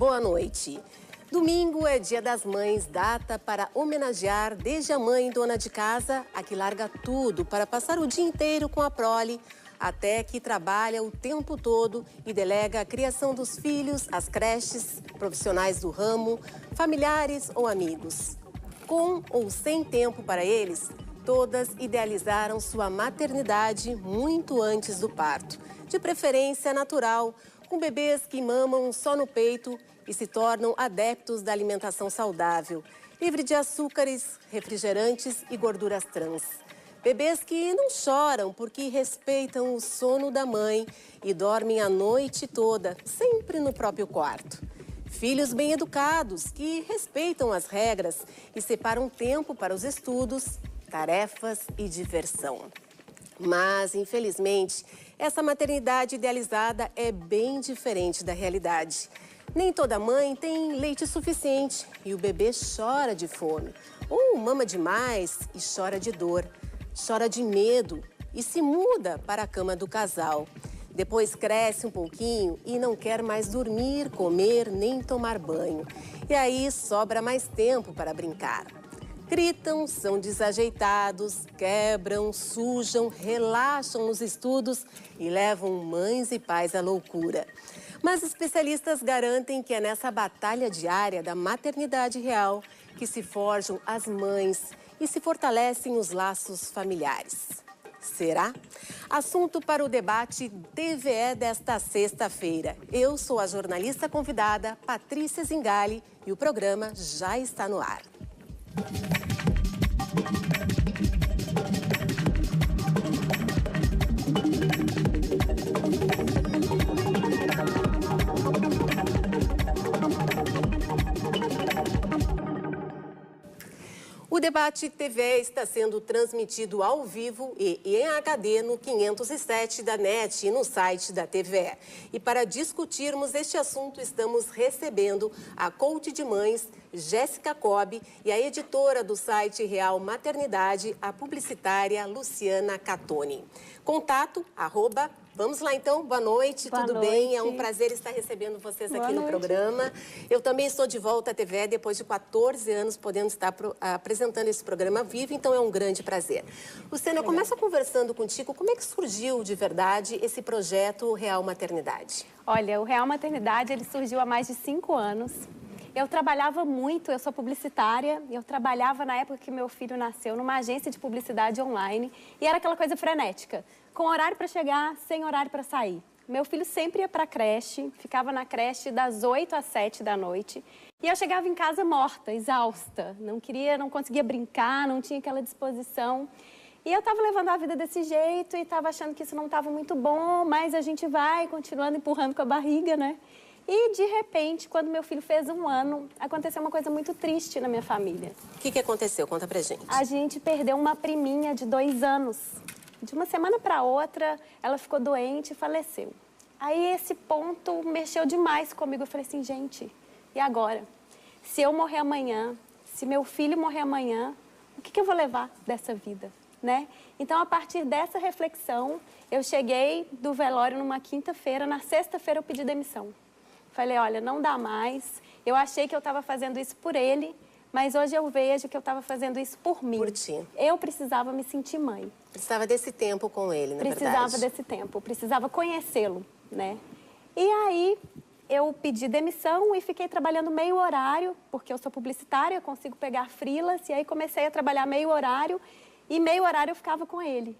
Boa noite. Domingo é Dia das Mães, data para homenagear desde a mãe dona de casa, a que larga tudo para passar o dia inteiro com a prole, até que trabalha o tempo todo e delega a criação dos filhos, as creches, profissionais do ramo, familiares ou amigos. Com ou sem tempo para eles, todas idealizaram sua maternidade muito antes do parto, de preferência natural, com bebês que mamam só no peito e se tornam adeptos da alimentação saudável, livre de açúcares, refrigerantes e gorduras trans. Bebês que não choram porque respeitam o sono da mãe e dormem a noite toda, sempre no próprio quarto. Filhos bem educados que respeitam as regras e separam tempo para os estudos, tarefas e diversão. Mas, infelizmente, essa maternidade idealizada é bem diferente da realidade. Nem toda mãe tem leite suficiente e o bebê chora de fome. Ou mama demais e chora de dor, chora de medo e se muda para a cama do casal. Depois cresce um pouquinho e não quer mais dormir, comer nem tomar banho. E aí sobra mais tempo para brincar. Gritam, são desajeitados, quebram, sujam, relaxam nos estudos e levam mães e pais à loucura. Mas especialistas garantem que é nessa batalha diária da maternidade real que se forjam as mães e se fortalecem os laços familiares. Será? Assunto para o debate TVE desta sexta-feira. Eu sou a jornalista convidada Patrícia Zingali e o programa já está no ar. O debate TV está sendo transmitido ao vivo e em HD no 507 da NET e no site da TVE. E para discutirmos este assunto, estamos recebendo a coach de mães, Jéssica Cobb, e a editora do site Real Maternidade, a publicitária Luciana Catoni. Contato, @ Vamos lá então, boa noite, tudo bem? É um prazer estar recebendo vocês aqui no programa. Eu também estou de volta à TVE depois de 14 anos podendo estar apresentando esse programa vivo, então é um grande prazer. Luciana, eu começo conversando contigo, como é que surgiu de verdade esse projeto Real Maternidade? Olha, o Real Maternidade ele surgiu há mais de 5 anos. Eu trabalhava muito, eu sou publicitária, eu trabalhava na época que meu filho nasceu numa agência de publicidade online e era aquela coisa frenética, com horário para chegar, sem horário para sair. Meu filho sempre ia para a creche, ficava na creche das 8 às 7 da noite e eu chegava em casa morta, exausta, não conseguia brincar, não tinha aquela disposição. E eu estava levando a vida desse jeito e estava achando que isso não estava muito bom, mas a gente vai continuando empurrando com a barriga, né? E, de repente, quando meu filho fez 1 ano, aconteceu uma coisa muito triste na minha família. O que aconteceu? Conta pra gente. A gente perdeu uma priminha de 2 anos. De uma semana para outra, ela ficou doente e faleceu. Aí, esse ponto mexeu demais comigo. Eu falei assim, gente, e agora? Se eu morrer amanhã, se meu filho morrer amanhã, o que eu vou levar dessa vida, né? Então, a partir dessa reflexão, eu cheguei do velório numa quinta-feira, na sexta-feira eu pedi demissão. Falei, olha, não dá mais. Eu achei que eu estava fazendo isso por ele, mas hoje eu vejo que eu estava fazendo isso por mim. Por ti. Eu precisava me sentir mãe. Precisava desse tempo com ele, na verdade. Precisava desse tempo, precisava conhecê-lo, né? E aí, eu pedi demissão e fiquei trabalhando meio horário, porque eu sou publicitária, eu consigo pegar freelas, e aí comecei a trabalhar meio horário, e meio horário eu ficava com ele.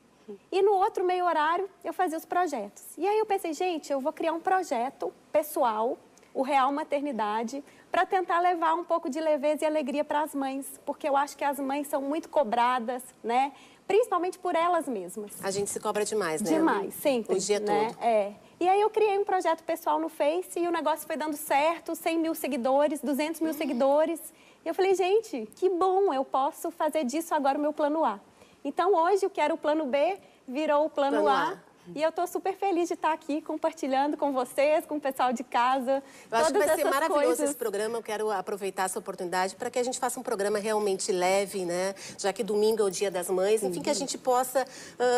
E no outro meio horário, eu fazia os projetos. E aí eu pensei, gente, eu vou criar um projeto pessoal, o Real Maternidade, para tentar levar um pouco de leveza e alegria para as mães, porque eu acho que as mães são muito cobradas, né? Principalmente por elas mesmas. A gente se cobra demais, né? Demais, sempre. O dia todo. É. E aí eu criei um projeto pessoal no Face e o negócio foi dando certo, 100 mil seguidores, 200 mil seguidores. E eu falei, gente, que bom, eu posso fazer disso agora o meu plano A. Então, hoje, o que era o plano B virou o plano A. E eu estou super feliz de estar aqui compartilhando com vocês, com o pessoal de casa. Eu acho que vai ser maravilhoso coisas. esse programa. Eu quero aproveitar essa oportunidade para que a gente faça um programa realmente leve, né? Já que domingo é o Dia das Mães. Enfim, que a gente possa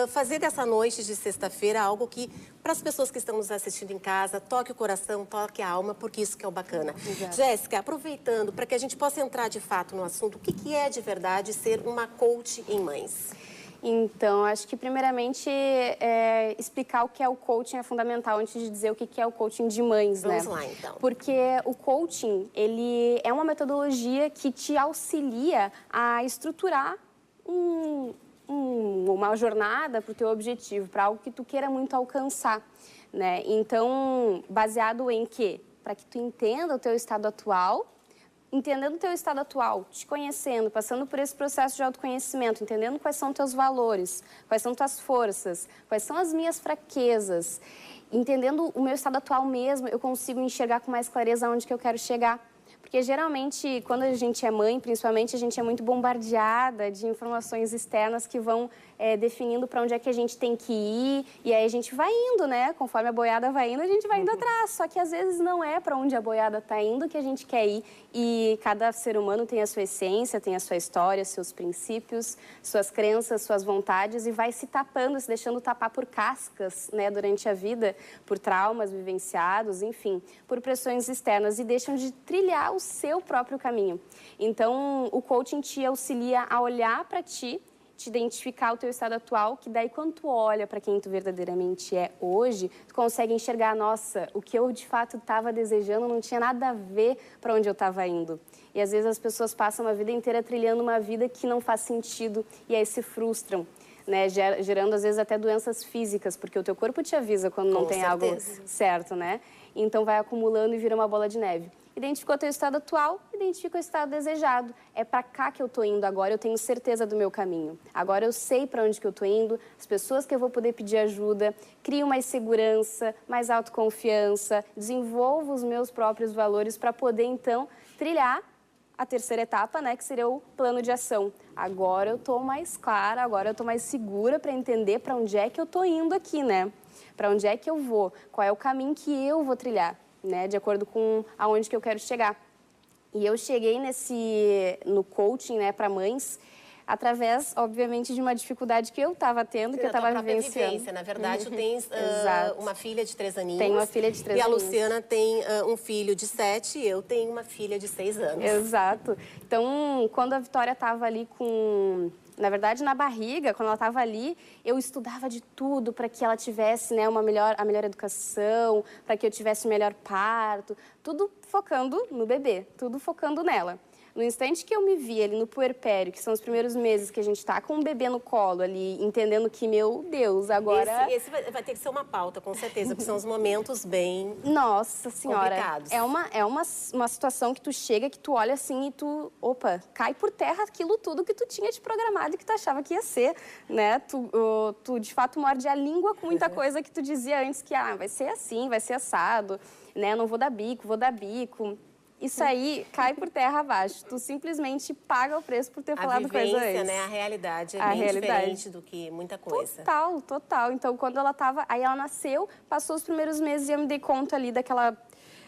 fazer dessa noite de sexta-feira algo que, para as pessoas que estão nos assistindo em casa, toque o coração, toque a alma, porque isso que é o bacana. Jéssica, aproveitando, para que a gente possa entrar de fato no assunto, o que é de verdade ser uma coach em mães? Então, acho que primeiramente explicar o que é o coaching é fundamental antes de dizer o que é o coaching de mães, né? Vamos lá, então. Porque o coaching, ele é uma metodologia que te auxilia a estruturar uma jornada para o teu objetivo, para algo que tu queira muito alcançar, né? Então, baseado em quê? Para que tu entenda o teu estado atual. Entendendo o teu estado atual, te conhecendo, passando por esse processo de autoconhecimento, entendendo quais são teus valores, quais são tuas forças, quais são as minhas fraquezas, entendendo o meu estado atual mesmo, eu consigo enxergar com mais clareza onde que eu quero chegar. Porque geralmente, quando a gente é mãe, principalmente, a gente é muito bombardeada de informações externas que vão definindo para onde é que a gente tem que ir. E aí a gente vai indo, né? Conforme a boiada vai indo, a gente vai indo atrás. Só que às vezes não é para onde a boiada está indo que a gente quer ir. E cada ser humano tem a sua essência, tem a sua história, seus princípios, suas crenças, suas vontades. E vai se tapando, se deixando tapar por cascas, né? Durante a vida, por traumas vivenciados, enfim, por pressões externas. E deixam de trilhar o seu próprio caminho. Então, o coaching te auxilia a olhar para ti, te identificar o teu estado atual, que daí quando tu olha para quem tu verdadeiramente é hoje, tu consegue enxergar, nossa, o que eu de fato estava desejando não tinha nada a ver para onde eu estava indo. E às vezes as pessoas passam a vida inteira trilhando uma vida que não faz sentido e aí se frustram, né? Gerando às vezes até doenças físicas, porque o teu corpo te avisa quando não tem algo certo, né? Então vai acumulando e vira uma bola de neve. Identificou o teu estado atual, identifica o estado desejado. É para cá que eu estou indo agora, eu tenho certeza do meu caminho. Agora eu sei para onde que eu estou indo, as pessoas que eu vou poder pedir ajuda, crio mais segurança, mais autoconfiança, desenvolvo os meus próprios valores para poder, então, trilhar a terceira etapa, né, que seria o plano de ação. Agora eu estou mais clara, agora eu estou mais segura para entender para onde é que eu estou indo aqui, né? Para onde é que eu vou, qual é o caminho que eu vou trilhar, né, de acordo com aonde que eu quero chegar. E eu cheguei no coaching, né, para mães, através, obviamente, de uma dificuldade que eu estava tendo, que eu estava vivenciando. Na verdade, tu tens uma filha de 3 aninhos. Tenho uma filha de 3 aninhos. aninhos. E a Luciana tem um filho de 7 e eu tenho uma filha de 6 anos. Exato. Então, quando a Vitória estava ali na verdade, na barriga, quando ela estava ali, eu estudava de tudo para que ela tivesse, né, a melhor educação, para que eu tivesse o melhor parto, tudo focando no bebê, tudo focando nela. No instante que eu me vi ali no puerpério, que são os primeiros meses que a gente tá com um bebê no colo ali, entendendo que, meu Deus, agora... Esse vai ter que ser uma pauta, com certeza, porque são os momentos bem Nossa Senhora, complicados. É uma situação que tu chega, que tu olha assim e tu, opa, cai por terra aquilo tudo que tu tinha te programado e que tu achava que ia ser, né? Tu de fato morde a língua com muita coisa que tu dizia antes que, vai ser assim, vai ser assado, né? Não vou dar bico, vou dar bico. Isso aí cai por terra abaixo. Tu simplesmente paga o preço por ter falado coisa antes. A né? A realidade é bem diferente do que muita coisa. Total. Então, quando ela tava... Aí ela nasceu, passou os primeiros meses e eu me dei conta ali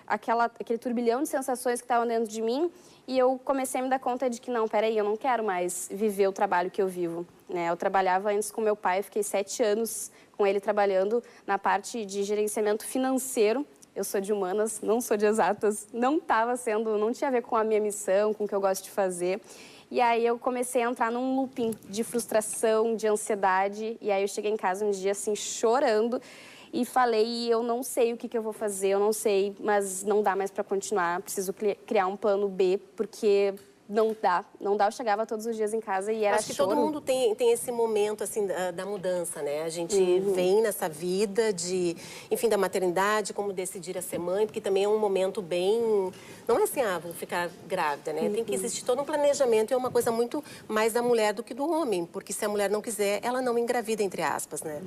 aquele turbilhão de sensações que estavam dentro de mim. E eu comecei a me dar conta de que, não, peraí, eu não quero mais viver o trabalho que eu vivo, né? Eu trabalhava antes com meu pai, fiquei 7 anos com ele trabalhando na parte de gerenciamento financeiro. Eu sou de humanas, não sou de exatas, não tinha a ver com a minha missão, com o que eu gosto de fazer. E aí eu comecei a entrar num looping de frustração, de ansiedade. E aí eu cheguei em casa um dia assim, chorando, e falei, eu não sei o que eu vou fazer, eu não sei, mas não dá mais para continuar, preciso criar um plano B, porque... Não dá. Eu chegava todos os dias em casa e era choro. Acho que todo mundo tem esse momento, assim, da mudança, né? A gente vem nessa vida enfim, da maternidade, como decidir a ser mãe, porque também é um momento bem... Não é assim, vou ficar grávida, né? Tem que existir todo um planejamento e é uma coisa muito mais da mulher do que do homem, porque se a mulher não quiser, ela não engravida, entre aspas, né?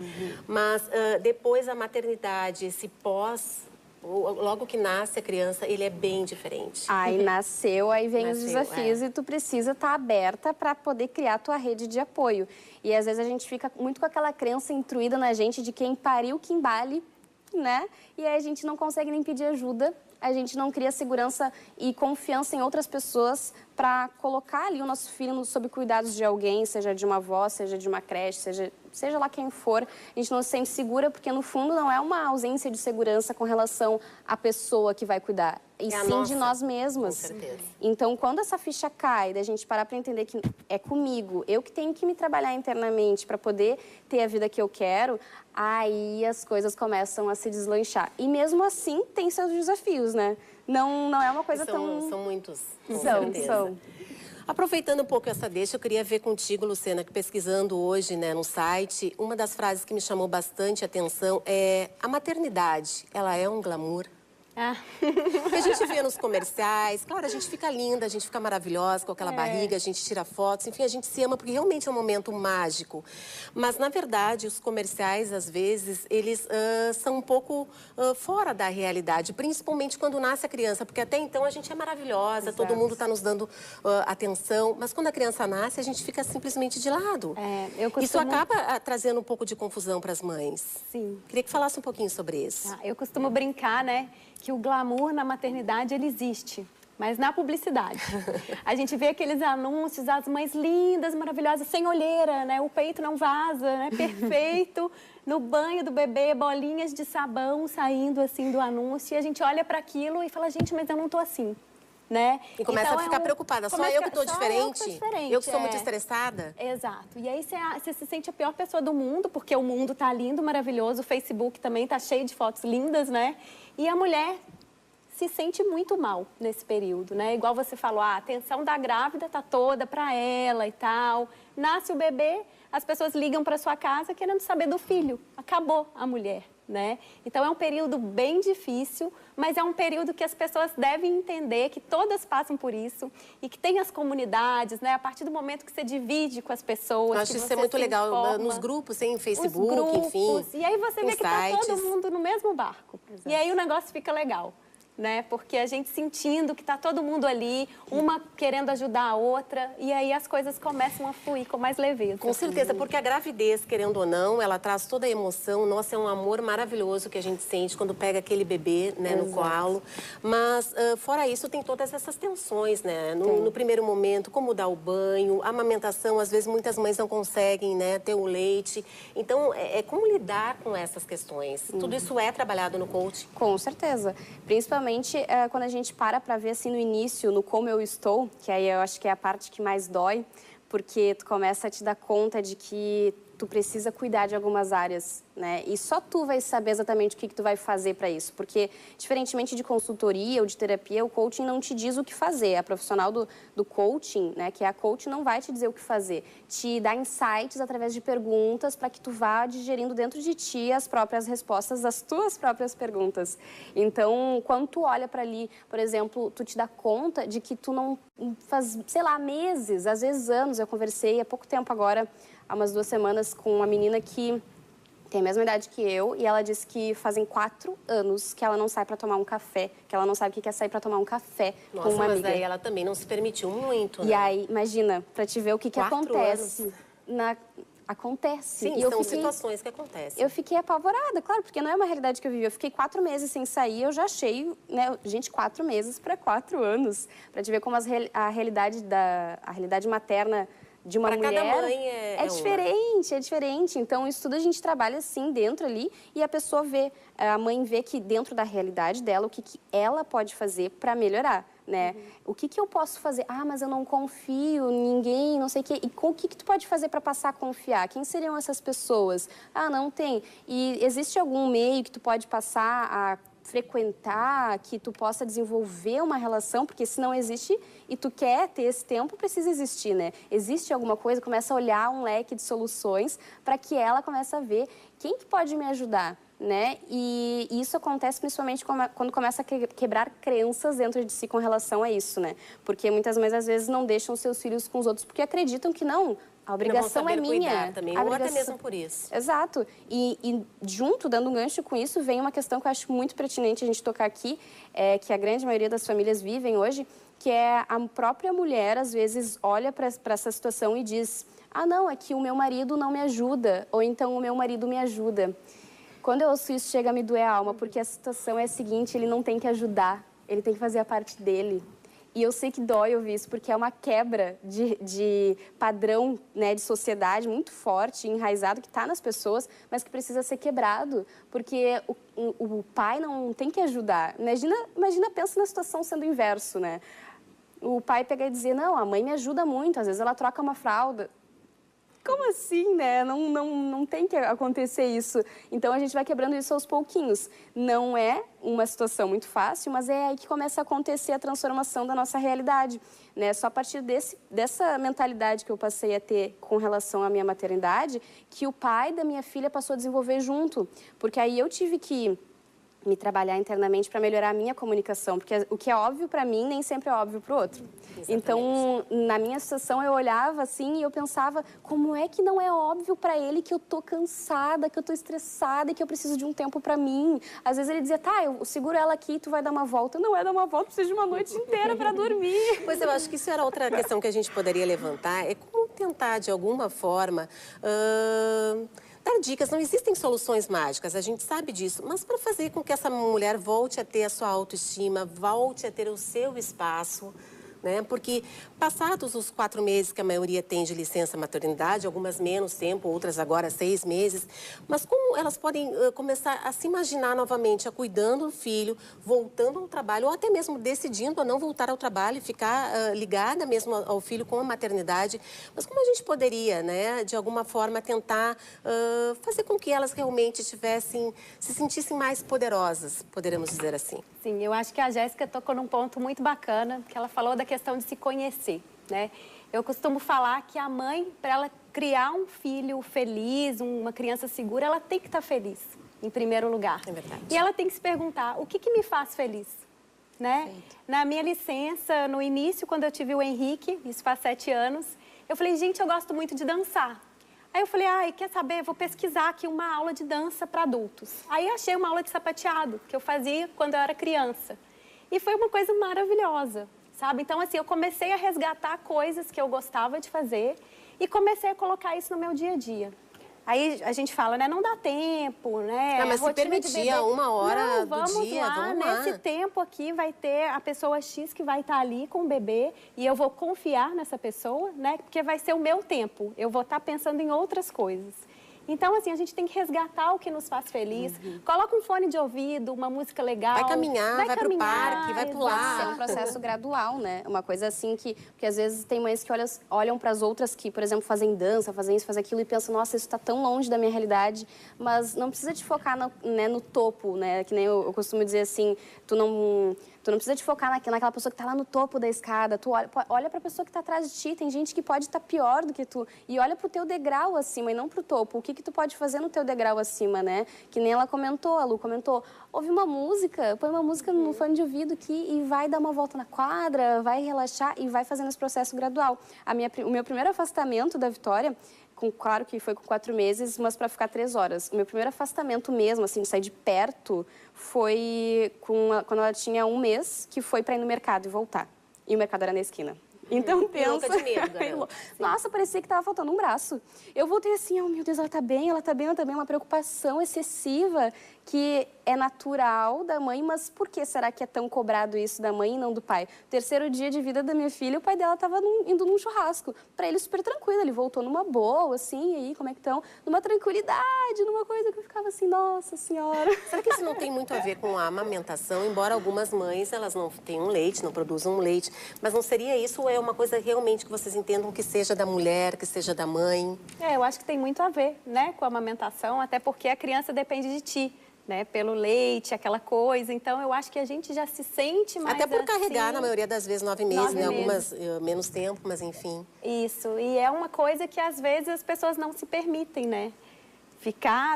Mas depois a maternidade, esse pós... Logo que nasce a criança, ele é bem diferente. Aí nasceu, aí vem os desafios e tu precisa estar aberta para poder criar a tua rede de apoio. E às vezes a gente fica muito com aquela crença intruída na gente de quem pariu que embale, né? E aí a gente não consegue nem pedir ajuda, a gente não cria segurança e confiança em outras pessoas para colocar ali o nosso filho sob cuidados de alguém, seja de uma avó, seja de uma creche, seja lá quem for. A gente não se sente segura porque, no fundo, não é uma ausência de segurança com relação à pessoa que vai cuidar, e sim de nós mesmas. Com certeza. Então, quando essa ficha cai, da gente parar para entender que é comigo, eu que tenho que me trabalhar internamente para poder ter a vida que eu quero, aí as coisas começam a se deslanchar. E mesmo assim, tem seus desafios, né? Não é uma coisa tão... São muitos, com certeza. São. Aproveitando um pouco essa deixa, eu queria ver contigo, Luciana, que pesquisando hoje, né, no site, uma das frases que me chamou bastante atenção é: a maternidade, ela é um glamour? Porque a gente vê nos comerciais, claro, a gente fica linda, a gente fica maravilhosa com aquela barriga, a gente tira fotos, enfim, a gente se ama porque realmente é um momento mágico. Mas, na verdade, os comerciais, às vezes, eles são um pouco fora da realidade, principalmente quando nasce a criança, porque até então a gente é maravilhosa, todo mundo está nos dando atenção, mas quando a criança nasce, a gente fica simplesmente de lado. Isso acaba trazendo um pouco de confusão para as mães. Sim. Queria que falasse um pouquinho sobre isso. Eu costumo brincar, né, que o glamour na maternidade, ele existe, mas na publicidade. A gente vê aqueles anúncios, as mães lindas, maravilhosas, sem olheira, né? O peito não vaza, né? Perfeito. No banho do bebê, bolinhas de sabão saindo assim do anúncio. E a gente olha para aquilo e fala, gente, mas eu não tô assim, né? E começa a ficar preocupada. Só eu que tô diferente? Eu que sou muito estressada? Exato. E aí você se sente a pior pessoa do mundo, porque o mundo tá lindo, maravilhoso. O Facebook também tá cheio de fotos lindas, né? E a mulher se sente muito mal nesse período, né? Igual você falou, a atenção da grávida tá toda para ela e tal. Nasce o bebê, as pessoas ligam para sua casa querendo saber do filho. Acabou a mulher, né? Então é um período bem difícil, mas é um período que as pessoas devem entender que todas passam por isso e que tem as comunidades, né? A partir do momento que você divide com as pessoas. Eu acho isso é muito legal, nos grupos, em Facebook, enfim. E aí você vê que tá todo mundo no mesmo barco. Exato. E aí o negócio fica legal, né? Porque a gente sentindo que tá todo mundo ali, uma querendo ajudar a outra, e aí as coisas começam a fluir com mais leveza. Com certeza, porque a gravidez, querendo ou não, ela traz toda a emoção. Nossa, é um amor maravilhoso que a gente sente quando pega aquele bebê, né, no colo. Mas, fora isso, tem todas essas tensões, né? No primeiro momento, como dar o banho, a amamentação, às vezes muitas mães não conseguem, né, ter o leite. Então, como lidar com essas questões? Tudo isso é trabalhado no coaching? Com certeza. Principalmente quando a gente para ver assim no início, no como eu estou, que aí eu acho que é a parte que mais dói, porque tu começa a te dar conta de que tu precisa cuidar de algumas áreas, né? E só tu vai saber exatamente o que tu vai fazer para isso, porque diferentemente de consultoria ou de terapia, o coaching não te diz o que fazer. A profissional do coaching, né, que é a coach, não vai te dizer o que fazer. Te dá insights através de perguntas para que tu vá digerindo dentro de ti as próprias respostas das tuas próprias perguntas. Então, quando tu olha para ali, por exemplo, tu te dá conta de que tu não faz, sei lá, meses, às vezes anos. Eu conversei há pouco tempo agora, há umas 2 semanas, com uma menina que tem a mesma idade que eu, e ela disse que fazem 4 anos que ela não sai para tomar um café, que ela não sabe o que é sair para tomar um café com uma amiga. Mas aí ela também não se permitiu muito, né? E aí, imagina, para te ver o que acontece. Acontece. Sim, são situações que acontecem. Eu fiquei apavorada, claro, porque não é uma realidade que eu vivi. Eu fiquei 4 meses sem sair, eu já achei, né, gente, 4 meses para 4 anos. Para te ver como a realidade materna de uma mulher... Para cada mãe é diferente, é diferente. Então, isso tudo a gente trabalha assim, dentro ali, e a pessoa vê, a mãe vê que dentro da realidade dela, o que ela pode fazer para melhorar, né? O que eu posso fazer? Ah, mas eu não confio em ninguém, não sei o quê. E o que tu pode fazer para passar a confiar? Quem seriam essas pessoas? Ah, não tem. E existe algum meio que tu pode passar a frequentar, que tu possa desenvolver uma relação, porque se não existe e tu quer ter esse tempo, precisa existir, né? Existe alguma coisa, começa a olhar um leque de soluções para que ela comece a ver quem que pode me ajudar, né? E isso acontece principalmente quando começa a quebrar crenças dentro de si com relação a isso, né? Porque muitas mães, às vezes, não deixam seus filhos com os outros porque acreditam que não, A obrigação é minha. Também, ou até mesmo por isso. Exato. E junto, dando um gancho com isso, vem uma questão que eu acho muito pertinente a gente tocar aqui, que a grande maioria das famílias vivem hoje, que é a própria mulher, às vezes, olha para essa situação e diz: ah, não, é que o meu marido não me ajuda, ou então o meu marido me ajuda. Quando eu ouço isso, chega a me doer a alma, porque a situação é a seguinte: ele não tem que ajudar, ele tem que fazer a parte dele. E eu sei que dói ouvir isso, porque é uma quebra de padrão, né, de sociedade muito forte, enraizado, que está nas pessoas, mas que precisa ser quebrado, porque o pai não tem que ajudar. Imagina, pensa na situação sendo inverso, né? O pai pega e dizer: não, a mãe me ajuda muito, às vezes ela troca uma fralda. Como assim, né? Não tem que acontecer isso. Então, a gente vai quebrando isso aos pouquinhos. Não é uma situação muito fácil, mas é aí que começa a acontecer a transformação da nossa realidade, né? Só a partir dessa mentalidade que eu passei a ter com relação à minha maternidade, que o pai da minha filha passou a desenvolver junto. Porque aí eu tive que me trabalhar internamente para melhorar a minha comunicação, porque o que é óbvio para mim nem sempre é óbvio para o outro. Exatamente. Então, na minha situação, eu olhava assim e eu pensava: como é que não é óbvio para ele que eu tô cansada, que eu tô estressada e que eu preciso de um tempo para mim? Às vezes ele dizia: tá, eu seguro ela aqui e tu vai dar uma volta. Não é dar uma volta, preciso de uma noite inteira para dormir. Pois eu acho que isso era outra questão que a gente poderia levantar, é como tentar, de alguma forma, dar dicas. Não existem soluções mágicas, a gente sabe disso, mas para fazer com que essa mulher volte a ter a sua autoestima, volte a ter o seu espaço, né? Porque passados os 4 meses que a maioria tem de licença maternidade, algumas menos tempo, outras agora 6 meses, mas como elas podem começar a se imaginar novamente, cuidando do filho, voltando ao trabalho, ou até mesmo decidindo a não voltar ao trabalho e ficar ligada mesmo ao filho com a maternidade, mas como a gente poderia, né, de alguma forma tentar fazer com que elas realmente se sentissem mais poderosas, poderíamos dizer assim? Sim, eu acho que a Jéssica tocou num ponto muito bacana, que ela falou da questão de se conhecer, né? Eu costumo falar que a mãe, para ela criar um filho feliz, uma criança segura, ela tem que estar feliz, em primeiro lugar. É verdade. E ela tem que se perguntar: o que me faz feliz? Né? Na minha licença, no início, quando eu tive o Henrique, isso faz 7 anos, eu falei: gente, eu gosto muito de dançar. Aí eu falei: ai, quer saber? Vou pesquisar aqui uma aula de dança para adultos. Aí achei uma aula de sapateado, que eu fazia quando eu era criança. E foi uma coisa maravilhosa, sabe? Então, assim, eu comecei a resgatar coisas que eu gostava de fazer e comecei a colocar isso no meu dia a dia. Aí a gente fala, né, não dá tempo, né? Mas se permitia 1 hora do dia, vamos lá. Nesse tempo aqui vai ter a pessoa X que vai estar ali com o bebê e eu vou confiar nessa pessoa, né? Porque vai ser o meu tempo, eu vou estar pensando em outras coisas. Então, assim, a gente tem que resgatar o que nos faz feliz. Coloca um fone de ouvido, uma música legal. Vai caminhar, vai pro parque, vai pular. Pode ser um processo gradual, né? Uma coisa assim porque às vezes tem mães que olham para as outras que, por exemplo, fazem dança, fazem isso, fazem aquilo e pensam: nossa, isso está tão longe da minha realidade. Mas não precisa te focar no topo, né? Que nem eu costumo dizer assim, tu não precisa te focar naquela pessoa que está lá no topo da escada. Tu olha para a pessoa que está atrás de ti. Tem gente que pode estar pior do que tu. E olha para o teu degrau acima e não para o topo. O que tu pode fazer no teu degrau acima, né? Que nem ela comentou, a Lu comentou. Ouve uma música, põe uma música no fone de ouvido aqui e vai dar uma volta na quadra, vai relaxar e vai fazendo esse processo gradual. O meu primeiro afastamento da Vitória, claro que foi com 4 meses, mas para ficar 3 horas. O meu primeiro afastamento mesmo, assim, de sair de perto, foi quando ela tinha 1 mês, que foi para ir no mercado e voltar. E o mercado era na esquina. Então, pensa... Louca de medo, Nossa, parecia que estava faltando um braço. Eu voltei assim: oh, meu Deus, ela tá bem, ela tá bem, ela tá bem. Uma preocupação excessiva que é natural da mãe, mas por que será que é tão cobrado isso da mãe e não do pai? 3º dia de vida da minha filha, o pai dela estava indo num churrasco. Para ele, super tranquilo, ele voltou numa boa, assim, e aí, como é que estão? Numa tranquilidade, numa coisa que eu ficava assim: nossa senhora. Será que isso não tem muito a ver com a amamentação? Embora algumas mães, elas não tenham leite, não produzam leite, mas não seria isso, ou é uma coisa realmente que vocês entendam que seja da mulher, que seja da mãe? Eu acho que tem muito a ver, né, com a amamentação, até porque a criança depende de ti, né, pelo leite, aquela coisa. Então, eu acho que a gente já se sente mais até por carregar, assim, na maioria das vezes, 9 meses, né? Algumas menos tempo, mas enfim. Isso, e é uma coisa que às vezes as pessoas não se permitem, né?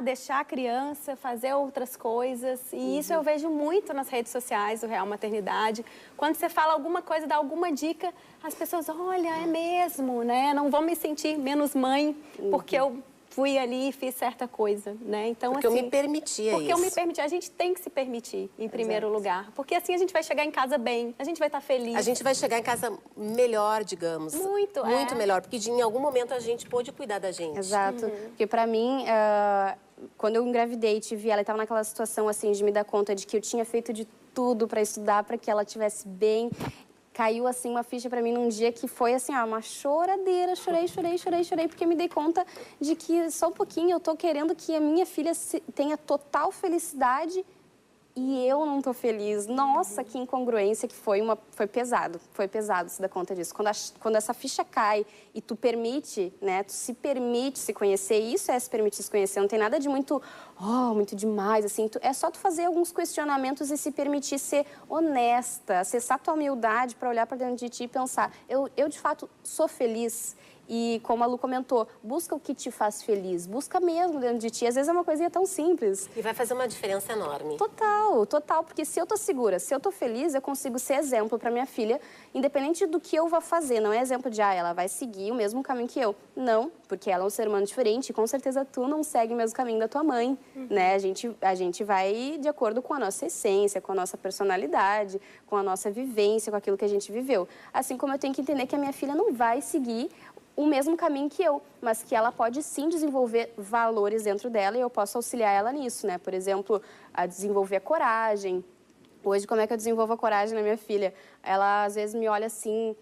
deixar a criança fazer outras coisas. E isso eu vejo muito nas redes sociais do Real Maternidade. Quando você fala alguma coisa, dá alguma dica, as pessoas, olha, é mesmo, né? Não vou me sentir menos mãe porque eu fui ali e fiz certa coisa, né? Então, porque assim, eu me permitia porque isso. eu me permiti. A gente tem que se permitir, em primeiro lugar. Porque assim a gente vai chegar em casa bem, a gente vai estar feliz. A gente vai chegar em casa melhor, digamos. Muito melhor, porque em algum momento a gente pôde cuidar da gente. Exato. Porque pra mim, quando eu engravidei e tive ela, estava naquela situação assim de me dar conta de que eu tinha feito de tudo para estudar, para que ela estivesse bem. Caiu assim uma ficha para mim num dia que foi assim, uma choradeira, chorei, porque me dei conta de que só um pouquinho eu tô querendo que a minha filha tenha total felicidade e eu não tô feliz. Nossa, que incongruência que foi pesado se dar conta disso. Quando essa ficha cai e tu permite, né, tu se permite se conhecer, isso é se permitir se conhecer, não tem nada de muito demais, assim, é só tu fazer alguns questionamentos e se permitir ser honesta, acessar tua humildade para olhar para dentro de ti e pensar, eu de fato sou feliz. E como a Lu comentou, busca o que te faz feliz, busca mesmo dentro de ti. Às vezes é uma coisinha tão simples. E vai fazer uma diferença enorme. Total, porque se eu tô segura, se eu tô feliz, eu consigo ser exemplo para minha filha, independente do que eu vá fazer. Não é exemplo de, ela vai seguir o mesmo caminho que eu. Não, porque ela é um ser humano diferente e com certeza tu não segue o mesmo caminho da tua mãe, né? A gente vai de acordo com a nossa essência, com a nossa personalidade, com a nossa vivência, com aquilo que a gente viveu. Assim como eu tenho que entender que a minha filha não vai seguir o mesmo caminho que eu, mas que ela pode sim desenvolver valores dentro dela e eu posso auxiliar ela nisso, né? Por exemplo, a desenvolver a coragem. Hoje, como é que eu desenvolvo a coragem na minha filha? Ela, às vezes, me olha assim,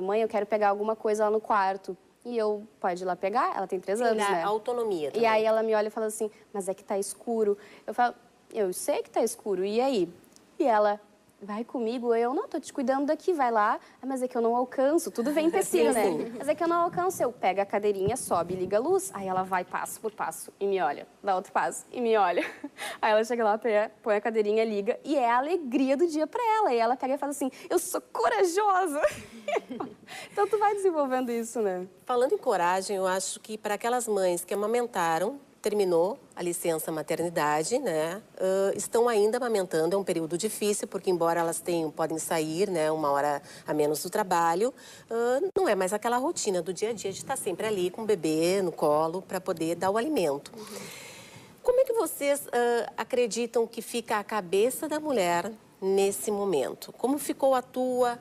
mãe, eu quero pegar alguma coisa lá no quarto. E eu, pode ir lá pegar? Ela tem 3 anos, né? Autonomia também. E aí ela me olha e fala assim, mas é que tá escuro. Eu falo, eu sei que tá escuro, e aí? E ela... vai comigo, eu não, tô te cuidando daqui, vai lá, mas é que eu não alcanço, tudo vem empecilho, né? Mas é que eu não alcanço, eu pego a cadeirinha, sobe e liga a luz, aí ela vai passo por passo e me olha, dá outro passo e me olha. Aí ela chega lá, põe a cadeirinha, liga e é a alegria do dia pra ela. E ela pega e fala assim, eu sou corajosa. Então tu vai desenvolvendo isso, né? Falando em coragem, eu acho que para aquelas mães que amamentaram, terminou a licença maternidade, né? Estão ainda amamentando, é um período difícil, porque embora elas podem sair, né, 1 hora a menos do trabalho, não é mais aquela rotina do dia a dia de estar sempre ali com o bebê no colo para poder dar o alimento. Como é que vocês acreditam que fica a cabeça da mulher nesse momento? Como ficou a tua,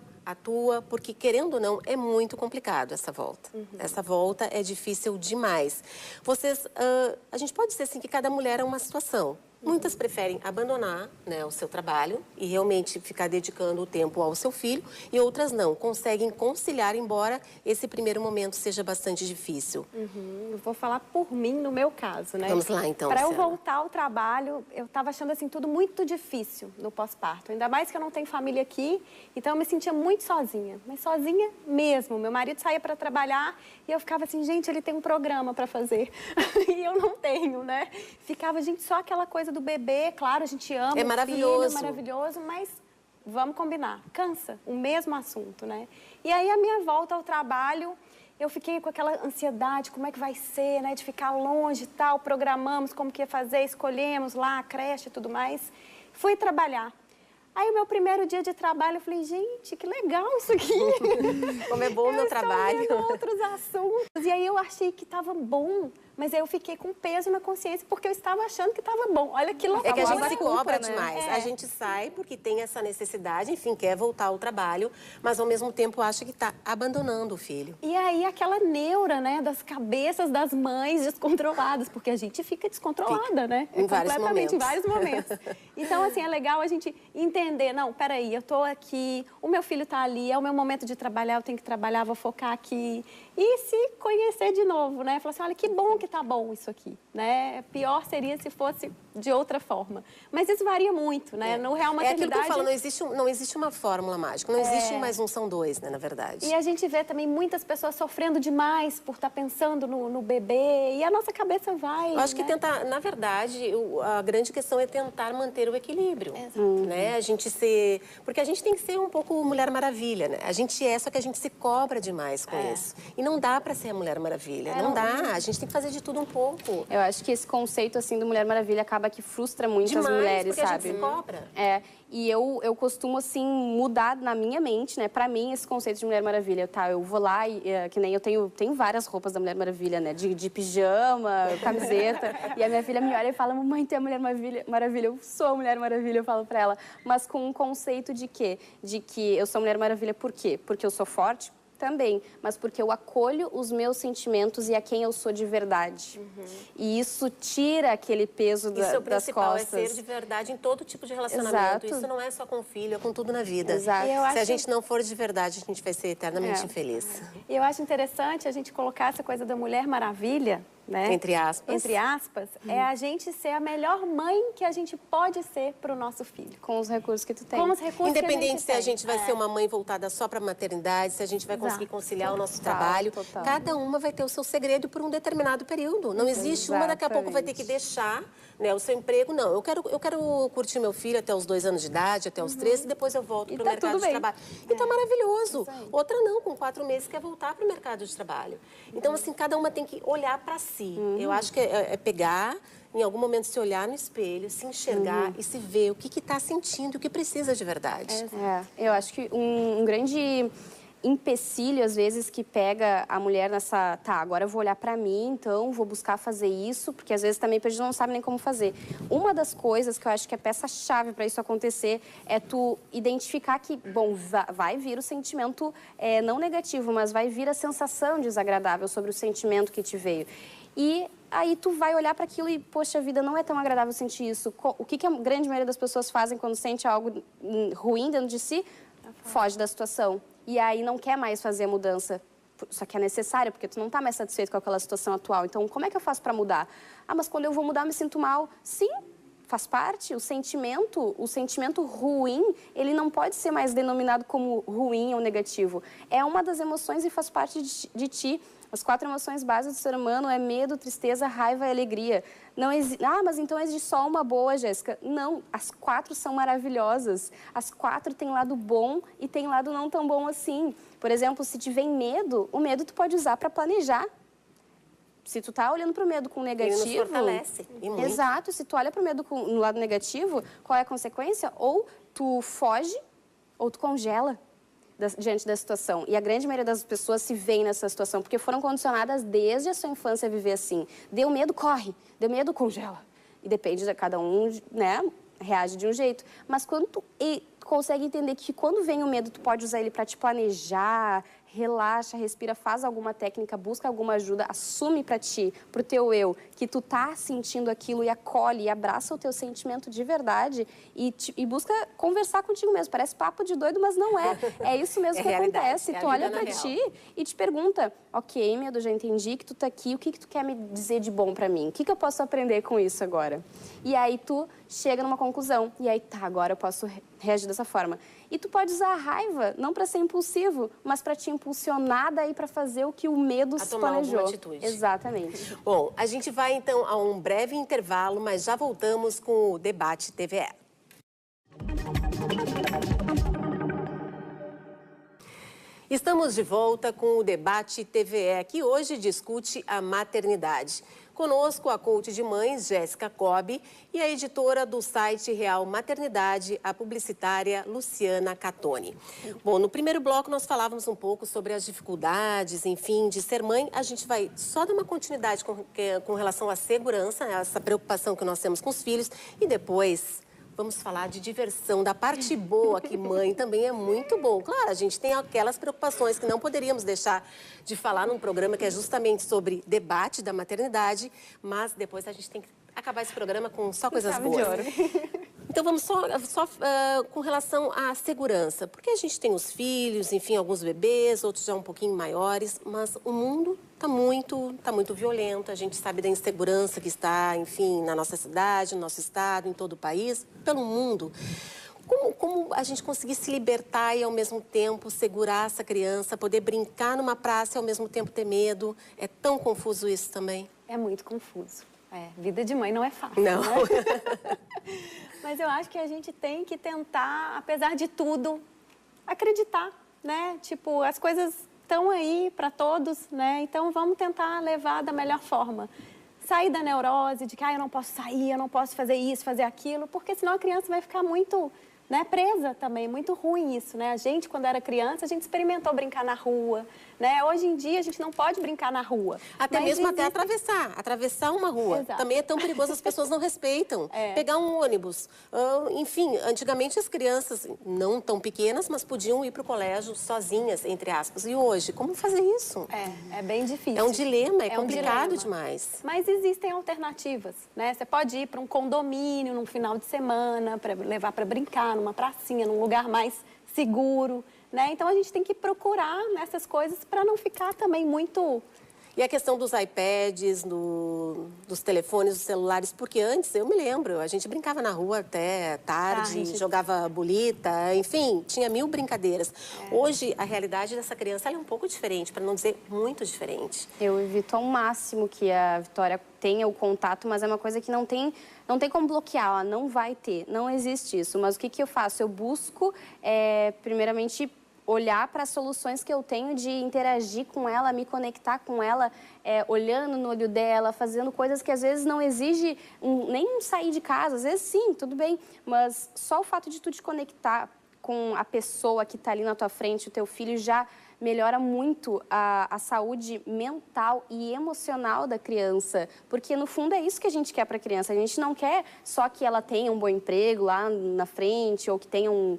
porque querendo ou não, é muito complicado essa volta. Essa volta é difícil demais. A gente pode dizer assim que cada mulher é uma situação. Muitas preferem abandonar, né, o seu trabalho e realmente ficar dedicando o tempo ao seu filho, e outras não, conseguem conciliar, embora esse primeiro momento seja bastante difícil. Eu vou falar por mim, no meu caso, né? Vamos lá, então, Para eu Luciana. voltar ao trabalho, eu estava achando assim tudo muito difícil no pós-parto. Ainda mais que eu não tenho família aqui, então eu me sentia muito sozinha, mas sozinha mesmo. Meu marido saía para trabalhar e eu ficava assim, gente, ele tem um programa para fazer e eu não tenho, né? Ficava, gente, só aquela coisa do bebê, claro, a gente ama É o maravilhoso. filho, é maravilhoso, mas vamos combinar, cansa, o mesmo assunto, né? E aí a minha volta ao trabalho, eu fiquei com aquela ansiedade, como é que vai ser, né? De ficar longe e tal, programamos como que ia fazer, escolhemos lá a creche e tudo mais. Fui trabalhar. Aí, o meu primeiro dia de trabalho, eu falei, gente, que legal isso aqui. Como é bom o meu trabalho. Eu estou vendo outros assuntos. E aí, eu achei que estava bom, mas aí eu fiquei com peso na consciência, porque eu estava achando que estava bom. Olha que loucura. É que a gente se culpa, cobra né? demais. A gente sai porque tem essa necessidade, enfim, quer voltar ao trabalho, mas ao mesmo tempo acha que está abandonando o filho. E aí, aquela neura, né, das cabeças das mães descontroladas, porque a gente fica descontrolada, né? Em vários completamente, momentos. em vários momentos. Então, assim, é legal a gente entender, não, peraí, eu tô aqui, o meu filho tá ali, é o meu momento de trabalhar, eu tenho que trabalhar, vou focar aqui. E se conhecer de novo, né? Falar assim, olha, que bom que tá bom isso aqui, né? Pior seria se fosse de outra forma. Mas isso varia muito, né? No Real Maternidade... É aquilo que eu falo, não existe uma fórmula mágica, não existe um mais um são dois, né, na verdade. E a gente vê também muitas pessoas sofrendo demais por estar pensando no bebê, e a nossa cabeça vai, Eu acho que né? tentar, na verdade, a grande questão é tentar manter o equilíbrio. Né? A gente ser... Porque a gente tem que ser um pouco Mulher Maravilha, né? A gente só que a gente se cobra demais com isso. E não dá pra ser a Mulher Maravilha, não dá. A gente tem que fazer de tudo um pouco. Eu acho que esse conceito, assim, do Mulher Maravilha acaba que frustra muito Demais, as mulheres, porque sabe? a gente se cobra. E eu costumo, assim, mudar na minha mente, né? Pra mim, esse conceito de Mulher Maravilha, tá? Eu vou lá e, que nem eu tenho várias roupas da Mulher Maravilha, né? De pijama, camiseta. E a minha filha me olha e fala, mamãe, tu é a Mulher Maravilha. Eu sou a Mulher Maravilha, eu falo pra ela. Mas com um conceito de quê? De que eu sou Mulher Maravilha por quê? Porque eu sou forte? Também, mas porque eu acolho os meus sentimentos e a quem eu sou de verdade. E isso tira aquele peso das costas. Isso é o principal, é ser de verdade em todo tipo de relacionamento. Exato. Isso não é só com o filho, é com tudo na vida. Exato. Se a gente não for de verdade, a gente vai ser eternamente infeliz. E eu acho interessante a gente colocar essa coisa da Mulher Maravilha, né? Entre aspas. Entre aspas, é a gente ser a melhor mãe que a gente pode ser para o nosso filho. Com os recursos que tu tem. Com os recursos Independente que se a gente vai ser uma mãe voltada só para a maternidade, se a gente vai conseguir conciliar o nosso trabalho. Cada uma vai ter o seu segredo por um determinado período. Não existe uma daqui a pouco vai ter que deixar, né, o seu emprego. Não, eu quero curtir meu filho até os 2 anos de idade, até os 3, e depois eu volto para o mercado de trabalho. E tá maravilhoso. Outra não, com 4 meses quer voltar para o mercado de trabalho. Então, assim, cada uma tem que olhar para si. Eu acho que é pegar, em algum momento, se olhar no espelho, se enxergar e se ver o que está sentindo, o que precisa de verdade. Eu acho que um grande empecilho, às vezes, que pega a mulher nessa... Tá, agora eu vou olhar pra mim, então, vou buscar fazer isso, porque às vezes também a gente não sabe nem como fazer. Uma das coisas que eu acho que é peça-chave para isso acontecer é tu identificar que, bom, vai vir o sentimento não negativo, mas vai vir a sensação desagradável sobre o sentimento que te veio. E aí tu vai olhar para aquilo e, poxa vida, não é tão agradável sentir isso. O que a grande maioria das pessoas fazem quando sente algo ruim dentro de si? Foge da situação. E aí não quer mais fazer a mudança. Só que é necessário, porque tu não está mais satisfeito com aquela situação atual. Então, como é que eu faço para mudar? Ah, mas quando eu vou mudar, eu me sinto mal. Sim, faz parte. O sentimento ruim, ele não pode ser mais denominado como ruim ou negativo. É uma das emoções e faz parte de ti. As 4 emoções básicas do ser humano é medo, tristeza, raiva e alegria. Mas então existe só uma boa, Jéssica. Não, as 4 são maravilhosas. As 4 têm lado bom e tem lado não tão bom assim. Por exemplo, se te vem medo, o medo tu pode usar para planejar. Se tu tá olhando para o medo com negativo... Ele nos fortalece. E muito. Exato. Se tu olha para o medo no lado negativo, qual é a consequência? Ou tu foge, ou tu congela diante da situação. E a grande maioria das pessoas se vê nessa situação, porque foram condicionadas desde a sua infância a viver assim. Deu medo, corre. Deu medo, congela. E depende de cada um, né? Reage de um jeito. Mas quando tu consegue entender que quando vem o medo, tu pode usar ele para te planejar, relaxa, respira, faz alguma técnica, busca alguma ajuda, assume para ti, pro teu eu, que tu tá sentindo aquilo e acolhe e abraça o teu sentimento de verdade e busca conversar contigo mesmo. Parece papo de doido, mas não é. É isso mesmo que acontece. Tu olha para ti e te pergunta, ok, medo, já entendi que tu tá aqui, o que tu quer me dizer de bom para mim? O que eu posso aprender com isso agora? E aí tu chega numa conclusão. E aí, tá, agora eu posso reagir dessa forma. E tu pode usar a raiva, não para ser impulsivo, mas para te impulsionar daí para fazer o que o medo se planejou. Alguma atitude. Exatamente. Bom, a gente vai então a um breve intervalo, mas já voltamos com o Debate TVE. Estamos de volta com o Debate TVE, que hoje discute a maternidade. Conosco a coach de mães, Jéssica Cobb, e a editora do site Real Maternidade, a publicitária Luciana Catoni. Bom, no primeiro bloco nós falávamos um pouco sobre as dificuldades, enfim, de ser mãe. A gente vai só dar uma continuidade com relação à segurança, essa preocupação que nós temos com os filhos, e depois... vamos falar de diversão, da parte boa, que mãe também é muito bom. Claro, a gente tem aquelas preocupações que não poderíamos deixar de falar num programa que é justamente sobre debate da maternidade, mas depois a gente tem que acabar esse programa com só coisas boas. Então, vamos só com relação à segurança. Porque a gente tem os filhos, enfim, alguns bebês, outros já um pouquinho maiores, mas o mundo está muito violento. A gente sabe da insegurança que está, enfim, na nossa cidade, no nosso estado, em todo o país, pelo mundo. Como a gente conseguir se libertar e, ao mesmo tempo, segurar essa criança, poder brincar numa praça e, ao mesmo tempo, ter medo? É tão confuso isso também? É muito confuso. Vida de mãe não é fácil, não. Né? Mas eu acho que a gente tem que tentar, apesar de tudo, acreditar, né? Tipo, as coisas estão aí para todos, né? Então, vamos tentar levar da melhor forma. Sair da neurose de que eu não posso sair, eu não posso fazer isso, fazer aquilo, porque senão a criança vai ficar muito, né, presa também. Muito ruim isso, né? A gente, quando era criança, a gente experimentou brincar na rua, né? Hoje em dia, a gente não pode brincar na rua. Até mesmo até atravessar uma rua. Exato. Também é tão perigoso, as pessoas não respeitam. Pegar um ônibus. Enfim, antigamente as crianças, não tão pequenas, mas podiam ir para o colégio sozinhas, entre aspas. E hoje, como fazer isso? É bem difícil. É um dilema, é complicado demais. Mas existem alternativas, né? Você pode ir para um condomínio num final de semana, para levar para brincar, numa pracinha, num lugar mais seguro, né? Então, a gente tem que procurar nessas coisas para não ficar também muito... E a questão dos iPads, dos telefones, dos celulares, porque antes, eu me lembro, a gente brincava na rua até tarde, jogava bolita, enfim, tinha 1000 brincadeiras. Hoje, a realidade dessa criança ela é um pouco diferente, para não dizer muito diferente. Eu evito ao máximo que a Vitória tenha o contato, mas é uma coisa que não tem como bloquear, ela não vai ter, não existe isso. Mas o que eu faço? Eu busco, primeiramente, olhar para as soluções que eu tenho de interagir com ela, me conectar com ela, olhando no olho dela, fazendo coisas que às vezes não exige nem sair de casa, às vezes sim, tudo bem, mas só o fato de tu te conectar com a pessoa que está ali na tua frente, o teu filho, já melhora muito a saúde mental e emocional da criança, porque no fundo é isso que a gente quer para a criança. A gente não quer só que ela tenha um bom emprego lá na frente ou que tenham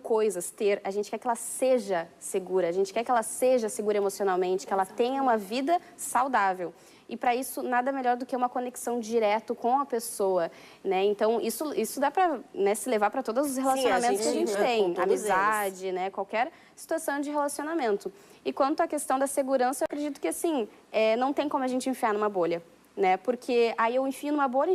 coisas, a gente quer que ela seja segura, a gente quer que ela seja segura emocionalmente, que ela tenha uma vida saudável. E para isso, nada melhor do que uma conexão direto com a pessoa, né? Então, isso dá para, né, se levar para todos os relacionamentos que a gente tem. Amizade, né? Qualquer situação de relacionamento. E quanto à questão da segurança, eu acredito que, assim, não tem como a gente enfiar numa bolha. Né? Porque aí eu enfio numa bolha,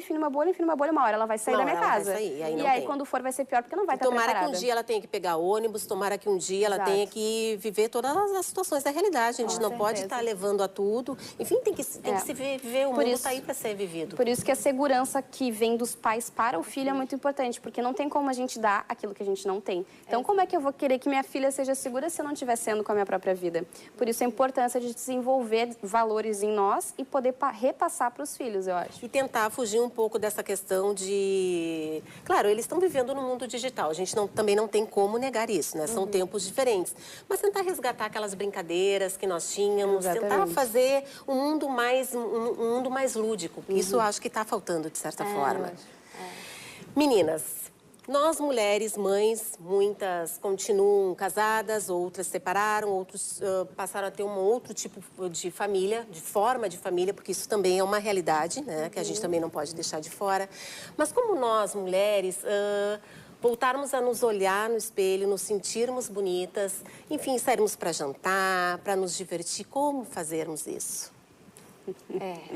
uma hora ela vai sair da minha casa. Vai sair, e aí quando for vai ser pior, porque não vai estar preparada. Tomara que um dia ela tenha que pegar ônibus, tomara que um dia ela tenha que viver todas as situações da realidade. A gente não pode estar levando a tudo. Enfim, tem que se viver, o mundo está aí para ser vivido. Por isso que a segurança que vem dos pais para o filho é muito importante, porque não tem como a gente dar aquilo que a gente não tem. Então, como é que eu vou querer que minha filha seja segura se eu não estiver sendo com a minha própria vida? Por isso a importância de desenvolver valores em nós e poder repassar para os filhos, eu acho. E tentar fugir um pouco dessa questão de... Claro, eles estão vivendo no mundo digital, a gente também não tem como negar isso, né? São tempos diferentes. Mas tentar resgatar aquelas brincadeiras que nós tínhamos, tentar fazer um mundo mais lúdico. Isso eu acho que está faltando, de certa forma. Meninas, nós mulheres, mães, muitas continuam casadas, outras separaram, outros passaram a ter um outro tipo de família, de forma de família, porque isso também é uma realidade, né, que a gente também não pode deixar de fora. Mas como nós, mulheres, voltarmos a nos olhar no espelho, nos sentirmos bonitas, enfim, sairmos para jantar, para nos divertir, como fazerermos isso?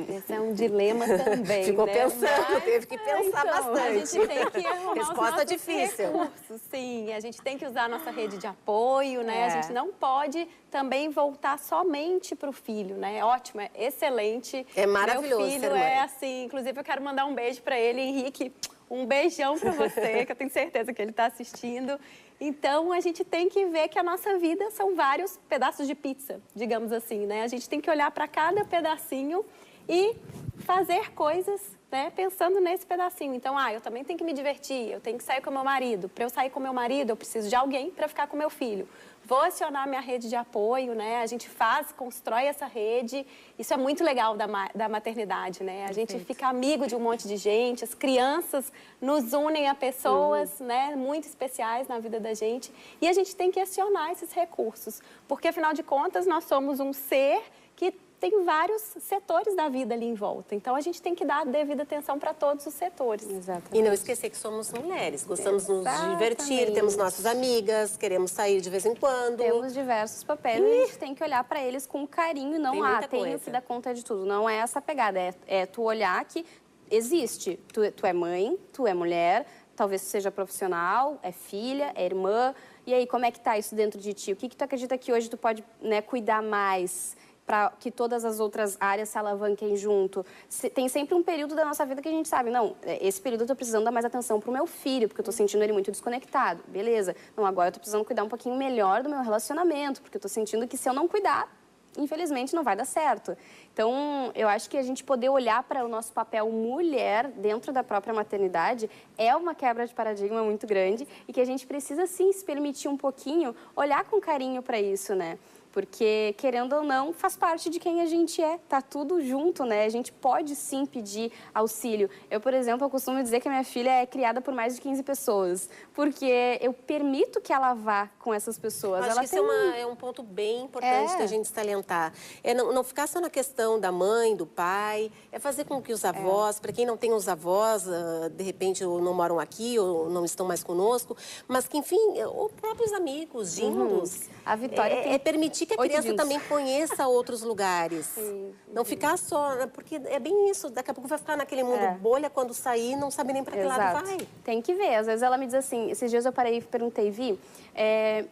Esse é um dilema também. Ficou né? pensando, teve que pensar bastante. A gente tem que arrumar Resposta os difícil. recursos, sim. A gente tem que usar a nossa rede de apoio, né? A gente não pode também voltar somente para o filho, né? É ótimo, é excelente. É maravilhoso. Meu filho é assim, inclusive eu quero mandar um beijo para ele, Henrique. Um beijão para você, que eu tenho certeza que ele está assistindo. Então, a gente tem que ver que a nossa vida são vários pedaços de pizza, digamos assim, né? A gente tem que olhar para cada pedacinho e fazer coisas, né, pensando nesse pedacinho. Então, eu também tenho que me divertir, eu tenho que sair com meu marido. Para eu sair com meu marido, eu preciso de alguém para ficar com meu filho. Vou acionar minha rede de apoio, né? A gente constrói essa rede. Isso é muito legal da maternidade, né? A gente fica amigo de um monte de gente, as crianças nos unem a pessoas, né, muito especiais na vida da gente. E a gente tem que acionar esses recursos, porque, afinal de contas, nós somos um ser que tem vários setores da vida ali em volta. Então, a gente tem que dar a devida atenção para todos os setores. Exatamente. E não esquecer que somos mulheres, gostamos de nos divertir, temos nossas amigas, queremos sair de vez em quando. Temos diversos papéis e a gente tem que olhar para eles com carinho e não, tenho que dar conta de tudo. Não é essa pegada, é tu olhar que existe. Tu é mãe, tu é mulher, talvez seja profissional, é filha, é irmã. E aí, como é que tá isso dentro de ti? O que tu acredita que hoje tu pode, né, cuidar mais para que todas as outras áreas se alavanquem junto? Tem sempre um período da nossa vida que a gente sabe, não, esse período eu tô precisando dar mais atenção pro meu filho, porque eu tô sentindo ele muito desconectado. Beleza. Não, agora eu tô precisando cuidar um pouquinho melhor do meu relacionamento, porque eu tô sentindo que se eu não cuidar, infelizmente não vai dar certo. Então, eu acho que a gente poder olhar para o nosso papel mulher dentro da própria maternidade é uma quebra de paradigma muito grande e que a gente precisa, sim, se permitir um pouquinho, olhar com carinho para isso, né? Porque, querendo ou não, faz parte de quem a gente é, tá tudo junto, né? A gente pode, sim, pedir auxílio. Eu, por exemplo, eu costumo dizer que a minha filha é criada por mais de 15 pessoas, porque eu permito que ela vá com essas pessoas. Acho que isso é um ponto bem importante da gente salientar. É não ficar só na questão da mãe, do pai, é fazer com que os avós, para quem não tem os avós, de repente ou não moram aqui ou não estão mais conosco, mas que, enfim, os próprios amigos, dindos. A Vitória é permitir que a criança também conheça outros lugares. Sim. Não ficar só, porque é bem isso, daqui a pouco vai ficar naquele mundo bolha, quando sair, não sabe nem para que lado vai. Tem que ver, às vezes ela me diz assim, esses dias eu parei e perguntei, Vi,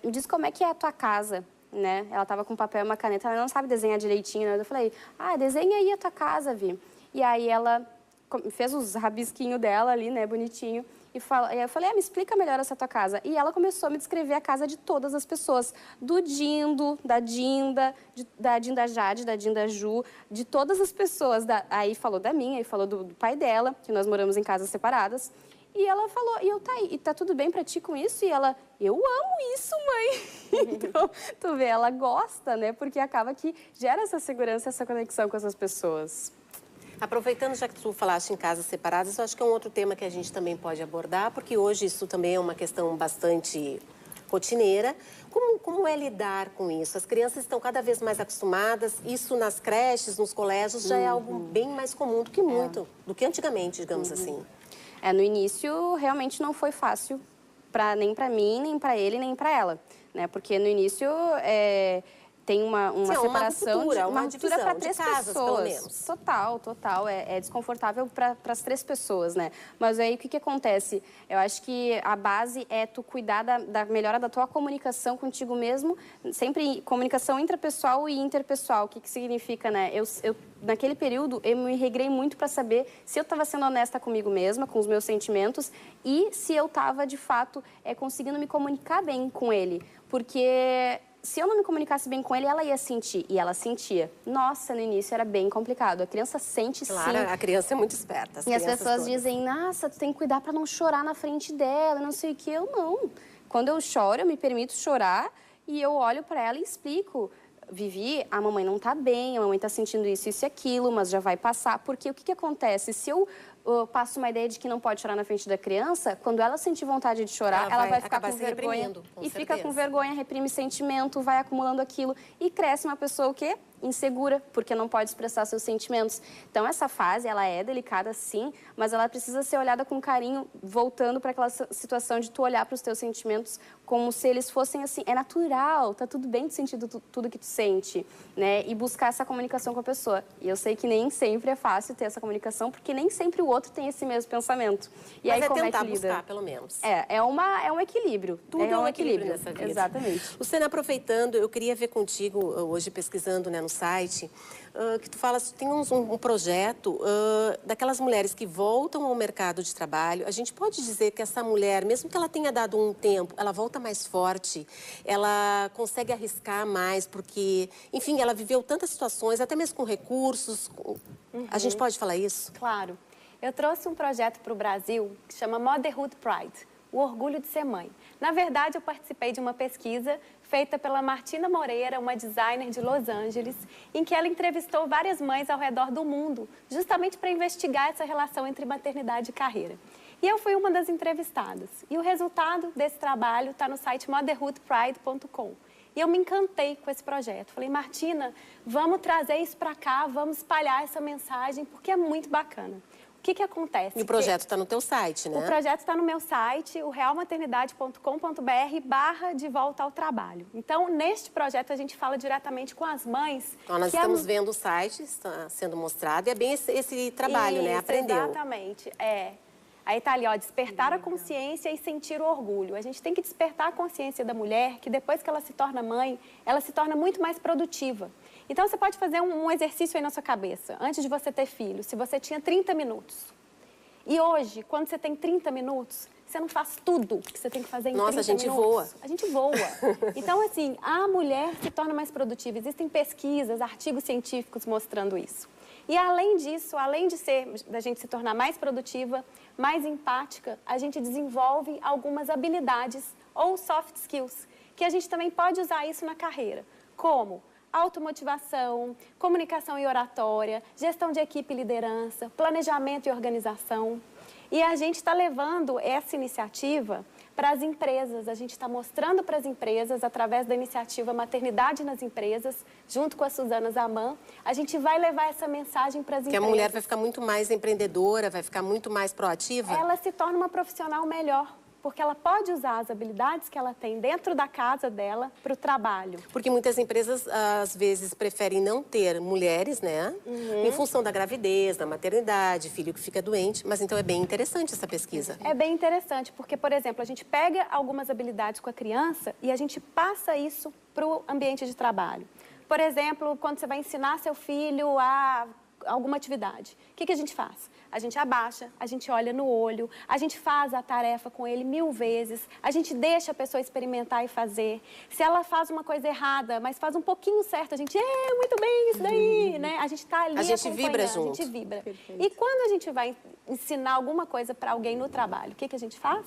me diz como é que é a tua casa, né? Ela tava com papel e uma caneta, ela não sabe desenhar direitinho, né? Eu falei, desenha aí a tua casa, Vi. E aí ela fez os rabisquinhos dela ali, né, bonitinho. E aí eu falei, me explica melhor essa tua casa. E ela começou a me descrever a casa de todas as pessoas. Do Dindo, da Dinda, da Dinda Jade, da Dinda Ju, de todas as pessoas. Aí falou da minha, aí falou do pai dela, que nós moramos em casas separadas. E ela falou, e tá tudo bem pra ti com isso? E ela, eu amo isso, mãe. Então, tu vê, ela gosta, né? Porque acaba que gera essa segurança, essa conexão com essas pessoas. Aproveitando, já que tu falaste em casas separadas, eu acho que é um outro tema que a gente também pode abordar, porque hoje isso também é uma questão bastante rotineira. Como é lidar com isso? As crianças estão cada vez mais acostumadas, isso nas creches, nos colégios, já é algo bem mais comum do que antigamente, digamos assim. No início, realmente não foi fácil, nem para mim, nem para ele, nem para ela, né? Porque no início tem uma separação, uma ruptura para 3 pessoas. Pelo menos. Total. É desconfortável para as 3 pessoas, né? Mas aí o que acontece? Eu acho que a base é tu cuidar da melhora da tua comunicação contigo mesmo, sempre comunicação intrapessoal e interpessoal. O que significa, né? Naquele período, eu me regrei muito para saber se eu estava sendo honesta comigo mesma, com os meus sentimentos, e se eu estava, de fato, conseguindo me comunicar bem com ele. Porque se eu não me comunicasse bem com ele, ela ia sentir. E ela sentia. Nossa, no início era bem complicado. A criança sente, sim. Claro, a criança é muito esperta. E as pessoas dizem, nossa, tu tem que cuidar para não chorar na frente dela, não sei o quê. Eu não. Quando eu choro, eu me permito chorar e eu olho para ela e explico. Vivi, a mamãe não tá bem, a mamãe tá sentindo isso e aquilo, mas já vai passar. Porque o que acontece? Se eu passo uma ideia de que não pode chorar na frente da criança, quando ela sentir vontade de chorar, ela vai ficar com vergonha. Fica com vergonha, reprime sentimento, vai acumulando aquilo e cresce uma pessoa o quê? Insegura, porque não pode expressar seus sentimentos. Então, essa fase, ela é delicada, sim, mas ela precisa ser olhada com carinho, voltando para aquela situação de tu olhar para os teus sentimentos como se eles fossem assim, é natural, tá tudo bem de sentir tudo que tu sente, né? E buscar essa comunicação com a pessoa. E eu sei que nem sempre é fácil ter essa comunicação, porque nem sempre o outro tem esse mesmo pensamento. E mas aí, como tentar é que lida? buscar, pelo menos. É um equilíbrio. Tudo é um equilíbrio nessa vida. Exatamente. Luciana, aproveitando, eu queria ver contigo, hoje pesquisando, né, no site, que tu falas, tem um projeto daquelas mulheres que voltam ao mercado de trabalho. A gente pode dizer que essa mulher, mesmo que ela tenha dado um tempo, ela volta mais forte, ela consegue arriscar mais, porque, enfim, ela viveu tantas situações, até mesmo com recursos. A gente pode falar isso? Claro. Eu trouxe um projeto para o Brasil que chama Motherhood Pride, o orgulho de ser mãe. Na verdade, eu participei de uma pesquisa feita pela Martina Moreira, uma designer de Los Angeles, em que ela entrevistou várias mães ao redor do mundo, justamente para investigar essa relação entre maternidade e carreira. E eu fui uma das entrevistadas. E o resultado desse trabalho está no site motherhoodpride.com. E eu me encantei com esse projeto. Falei, Martina, vamos trazer isso para cá, vamos espalhar essa mensagem, porque é muito bacana. O que acontece? E o projeto está no teu site, né? O projeto está no meu site, o realmaternidade.com.br/de volta ao trabalho. Então, neste projeto, a gente fala diretamente com as mães. Então, nós estamos vendo o site, está sendo mostrado, e é bem esse trabalho, né? Aprendeu. Exatamente, Aí tá ali, ó, despertar a consciência e sentir o orgulho. A gente tem que despertar a consciência da mulher, que depois que ela se torna mãe, ela se torna muito mais produtiva. Então, você pode fazer um exercício aí na sua cabeça, antes de você ter filho, se você tinha 30 minutos. E hoje, quando você tem 30 minutos, você não faz tudo que você tem que fazer em 30 minutos. Nossa, a gente voa. A gente voa. Então, assim, a mulher se torna mais produtiva. Existem pesquisas, artigos científicos mostrando isso. E além disso, além da gente se tornar mais produtiva, mais empática, a gente desenvolve algumas habilidades ou soft skills, que a gente também pode usar isso na carreira, como automotivação, comunicação e oratória, gestão de equipe e liderança, planejamento e organização. E a gente está levando essa iniciativa para as empresas. A gente está mostrando para as empresas, através da iniciativa Maternidade nas Empresas, junto com a Suzana Zaman, a gente vai levar essa mensagem para as empresas. Que a mulher vai ficar muito mais empreendedora, vai ficar muito mais proativa? Ela se torna uma profissional melhor, porque ela pode usar as habilidades que ela tem dentro da casa dela para o trabalho. Porque muitas empresas, às vezes, preferem não ter mulheres, né? Em função da gravidez, da maternidade, filho que fica doente. Mas, então, é bem interessante essa pesquisa. É bem interessante, porque, por exemplo, a gente pega algumas habilidades com a criança e a gente passa isso para o ambiente de trabalho. Por exemplo, quando você vai ensinar seu filho a alguma atividade, o que a gente faz? A gente abaixa, a gente olha no olho, a gente faz a tarefa com ele 1000 vezes, a gente deixa a pessoa experimentar e fazer. Se ela faz uma coisa errada, mas faz um pouquinho certo, a gente, muito bem, isso daí, né? A gente está ali acompanhando, a gente vibra junto. A gente vibra. Perfeito. E quando a gente vai ensinar alguma coisa para alguém no trabalho, o que a gente faz?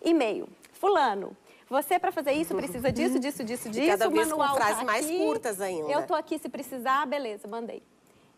E-mail. Fulano, você, para fazer isso, precisa disso, disso, disso, disso. Cada vez o manual com frases tá mais aqui, curtas ainda. Eu estou aqui se precisar, beleza, mandei.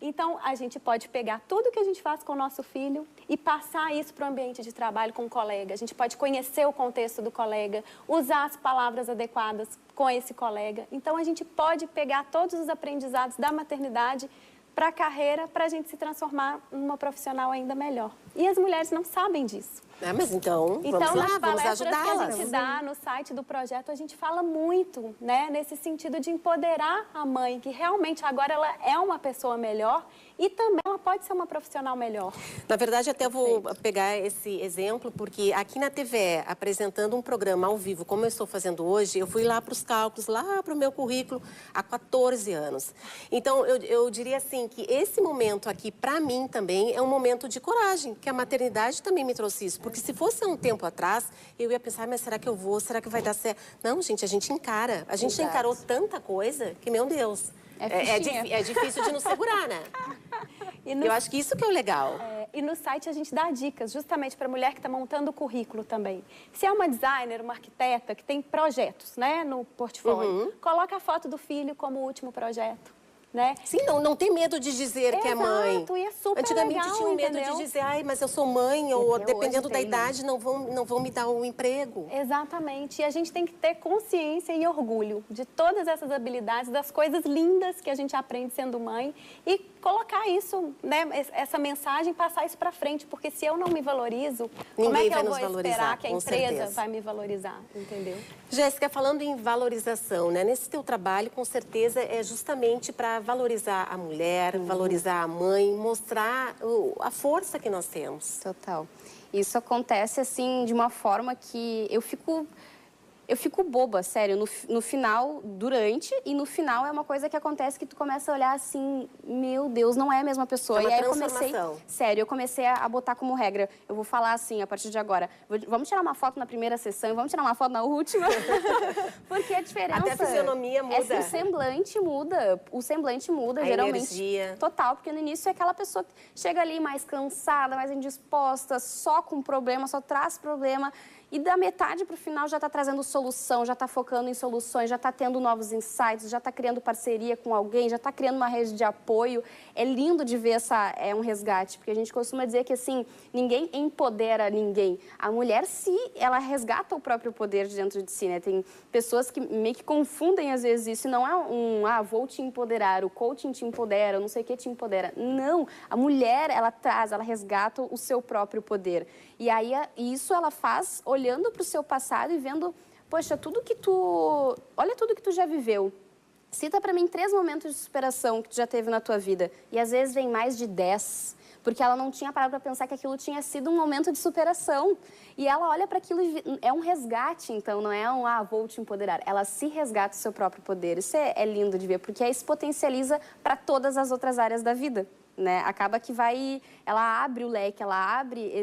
Então, a gente pode pegar tudo que a gente faz com o nosso filho e passar isso para o ambiente de trabalho com o colega. A gente pode conhecer o contexto do colega, usar as palavras adequadas com esse colega. Então, a gente pode pegar todos os aprendizados da maternidade para a carreira, para a gente se transformar numa profissional ainda melhor. E as mulheres não sabem disso. Mas então, vamos lá, vamos ajudá-las. Que a gente dá no site do projeto, a gente fala muito, né, nesse sentido de empoderar a mãe, que realmente agora ela é uma pessoa melhor e também ela pode ser uma profissional melhor. Na verdade, até vou pegar esse exemplo, porque aqui na TVE, apresentando um programa ao vivo, como eu estou fazendo hoje, eu fui lá para os cálculos, lá para o meu currículo, há 14 anos. Então, eu diria assim, que esse momento aqui, para mim também, é um momento de coragem, que a maternidade também me trouxe isso. Porque se fosse há um tempo atrás, eu ia pensar, mas será que eu vou? Será que vai dar certo? Não, gente, a gente encara. A gente já encarou tanta coisa que, meu Deus, é difícil de nos segurar, né? Eu acho que isso que é o legal. E no site a gente dá dicas, justamente para a mulher que está montando o currículo também. Se é uma designer, uma arquiteta que tem projetos, né, no portfólio, coloca a foto do filho como último projeto. Né? Sim, não tem medo de dizer que é mãe. Exato, e é super Antigamente legal, tinha medo de dizer, mas eu sou mãe, ou dependendo da idade, não vão me dar um emprego. Exatamente, e a gente tem que ter consciência e orgulho de todas essas habilidades, das coisas lindas que a gente aprende sendo mãe e colocar isso, né, essa mensagem, passar isso para frente, porque se eu não me valorizo, como é que eu vou esperar que a empresa vai me valorizar, entendeu? Jéssica, falando em valorização, né, nesse teu trabalho, com certeza, é justamente para valorizar a mulher, valorizar a mãe, mostrar a força que nós temos. Total. Isso acontece, assim, de uma forma que eu fico boba, sério, no final, durante, e no final é uma coisa que acontece que tu começa a olhar assim, meu Deus, não é a mesma pessoa. É uma e aí eu comecei a botar como regra, eu vou falar assim, a partir de agora, vamos tirar uma foto na primeira sessão e vamos tirar uma foto na última, porque a diferença... Até a fisionomia muda. É que o semblante muda, a geralmente. Energia. Total, porque no início é aquela pessoa que chega ali mais cansada, mais indisposta, só com problema, só traz problema. E da metade para o final já está trazendo solução, já está focando em soluções, já está tendo novos insights, já está criando parceria com alguém, já está criando uma rede de apoio. É lindo de ver um resgate, porque a gente costuma dizer que, assim, ninguém empodera ninguém. A mulher, ela resgata o próprio poder de dentro de si, né? Tem pessoas que meio que confundem, às vezes, isso. Não é vou te empoderar, o coaching te empodera, não sei o que te empodera. Não, a mulher, ela resgata o seu próprio poder. E aí, isso ela faz olhando para o seu passado e vendo, poxa, olha tudo que tu já viveu. Cita para mim 3 momentos de superação que tu já teve na tua vida. E às vezes vem mais de 10, porque ela não tinha parado para pensar que aquilo tinha sido um momento de superação. E ela olha para aquilo e é um resgate, então, não é vou te empoderar. Ela se resgata o seu próprio poder. Isso é lindo de ver, porque aí se potencializa para todas as outras áreas da vida. Né? Acaba que ela abre o leque, ela abre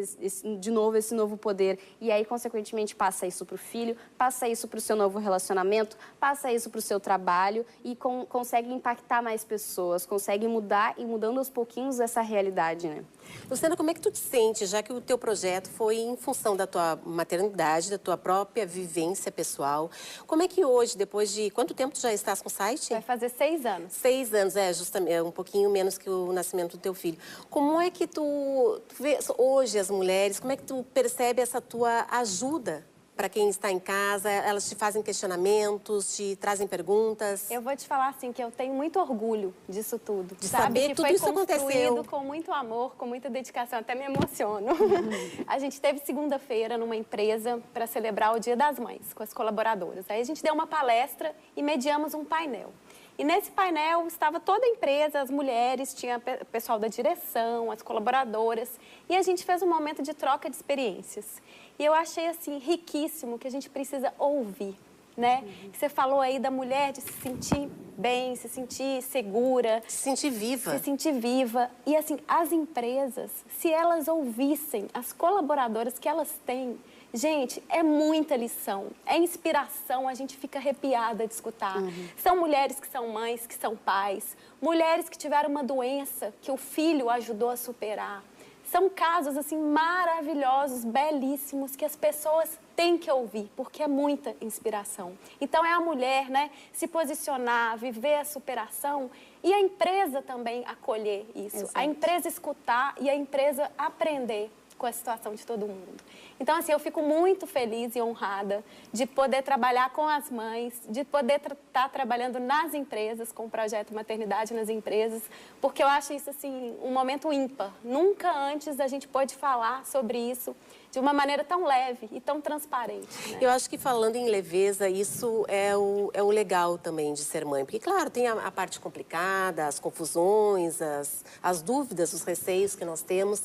de novo esse novo poder e aí, consequentemente, passa isso para o filho, passa isso para o seu novo relacionamento, passa isso para o seu trabalho e consegue impactar mais pessoas, consegue mudar e mudando aos pouquinhos essa realidade, né? Luciana, como é que tu te sente, já que o teu projeto foi em função da tua maternidade, da tua própria vivência pessoal? Como é que hoje, depois de... Quanto tempo tu já estás com o site? Vai fazer 6 anos. 6 anos, justamente, um pouquinho menos que o nascimento do teu filho. Como é que tu vês hoje as mulheres, como é que tu percebe essa tua ajuda para quem está em casa? Elas te fazem questionamentos, te trazem perguntas? Eu vou te falar assim que eu tenho muito orgulho disso tudo. De saber que tudo isso aconteceu. Foi construído com muito amor, com muita dedicação, até me emociono. A gente teve segunda-feira numa empresa para celebrar o Dia das Mães com as colaboradoras. Aí a gente deu uma palestra e mediamos um painel. E nesse painel estava toda a empresa, as mulheres, tinha o pessoal da direção, as colaboradoras. E a gente fez um momento de troca de experiências. E eu achei, assim, riquíssimo, que a gente precisa ouvir, né? Você falou aí da mulher de se sentir bem, se sentir segura. Se sentir viva. Se sentir viva. E, assim, as empresas, se elas ouvissem as colaboradoras que elas têm, gente, é muita lição, é inspiração, a gente fica arrepiada de escutar. São mulheres que são mães, que são pais, mulheres que tiveram uma doença que o filho ajudou a superar. São casos, assim, maravilhosos, belíssimos, que as pessoas têm que ouvir, porque é muita inspiração. Então, é a mulher, né, se posicionar, viver a superação e a empresa também acolher isso. Exato. A empresa escutar e a empresa aprender com a situação de todo mundo. Então, assim, eu fico muito feliz e honrada de poder trabalhar com as mães, de poder estar trabalhando nas empresas, com o projeto Maternidade nas empresas, porque eu acho isso, assim, um momento ímpar. Nunca antes a gente pôde falar sobre isso de uma maneira tão leve e tão transparente. Né? Eu acho que falando em leveza, isso é o legal também de ser mãe. Porque, claro, tem a parte complicada, as confusões, as dúvidas, os receios que nós temos.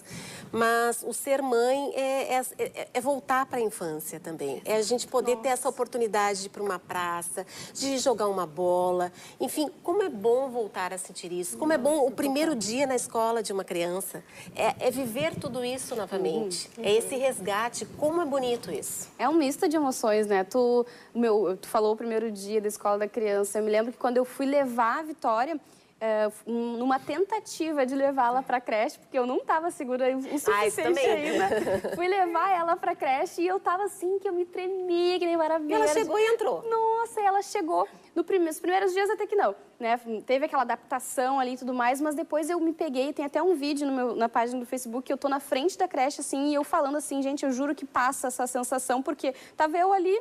Mas o ser mãe é voltar para a infância também. É a gente poder ter essa oportunidade de ir para uma praça, de jogar uma bola. Enfim, como é bom voltar a sentir isso. Como é bom o primeiro dia na escola de uma criança. É viver tudo isso novamente. É esse resgate, como é bonito isso. É um misto de emoções, né? Tu falou o primeiro dia da escola da criança. Eu me lembro que quando eu fui levar a Vitória, numa tentativa de levá-la para a creche, porque eu não estava segura o suficiente ainda. Fui levar ela para a creche e eu estava assim, que eu me tremia, que nem maravilha. Ela chegou e entrou. Nossa, ela chegou. Nos primeiros dias até que não, né? Teve aquela adaptação ali e tudo mais, mas depois eu me peguei, tem até um vídeo na página do Facebook, que eu tô na frente da creche, assim, e eu falando assim, gente, eu juro que passa essa sensação, porque tava eu ali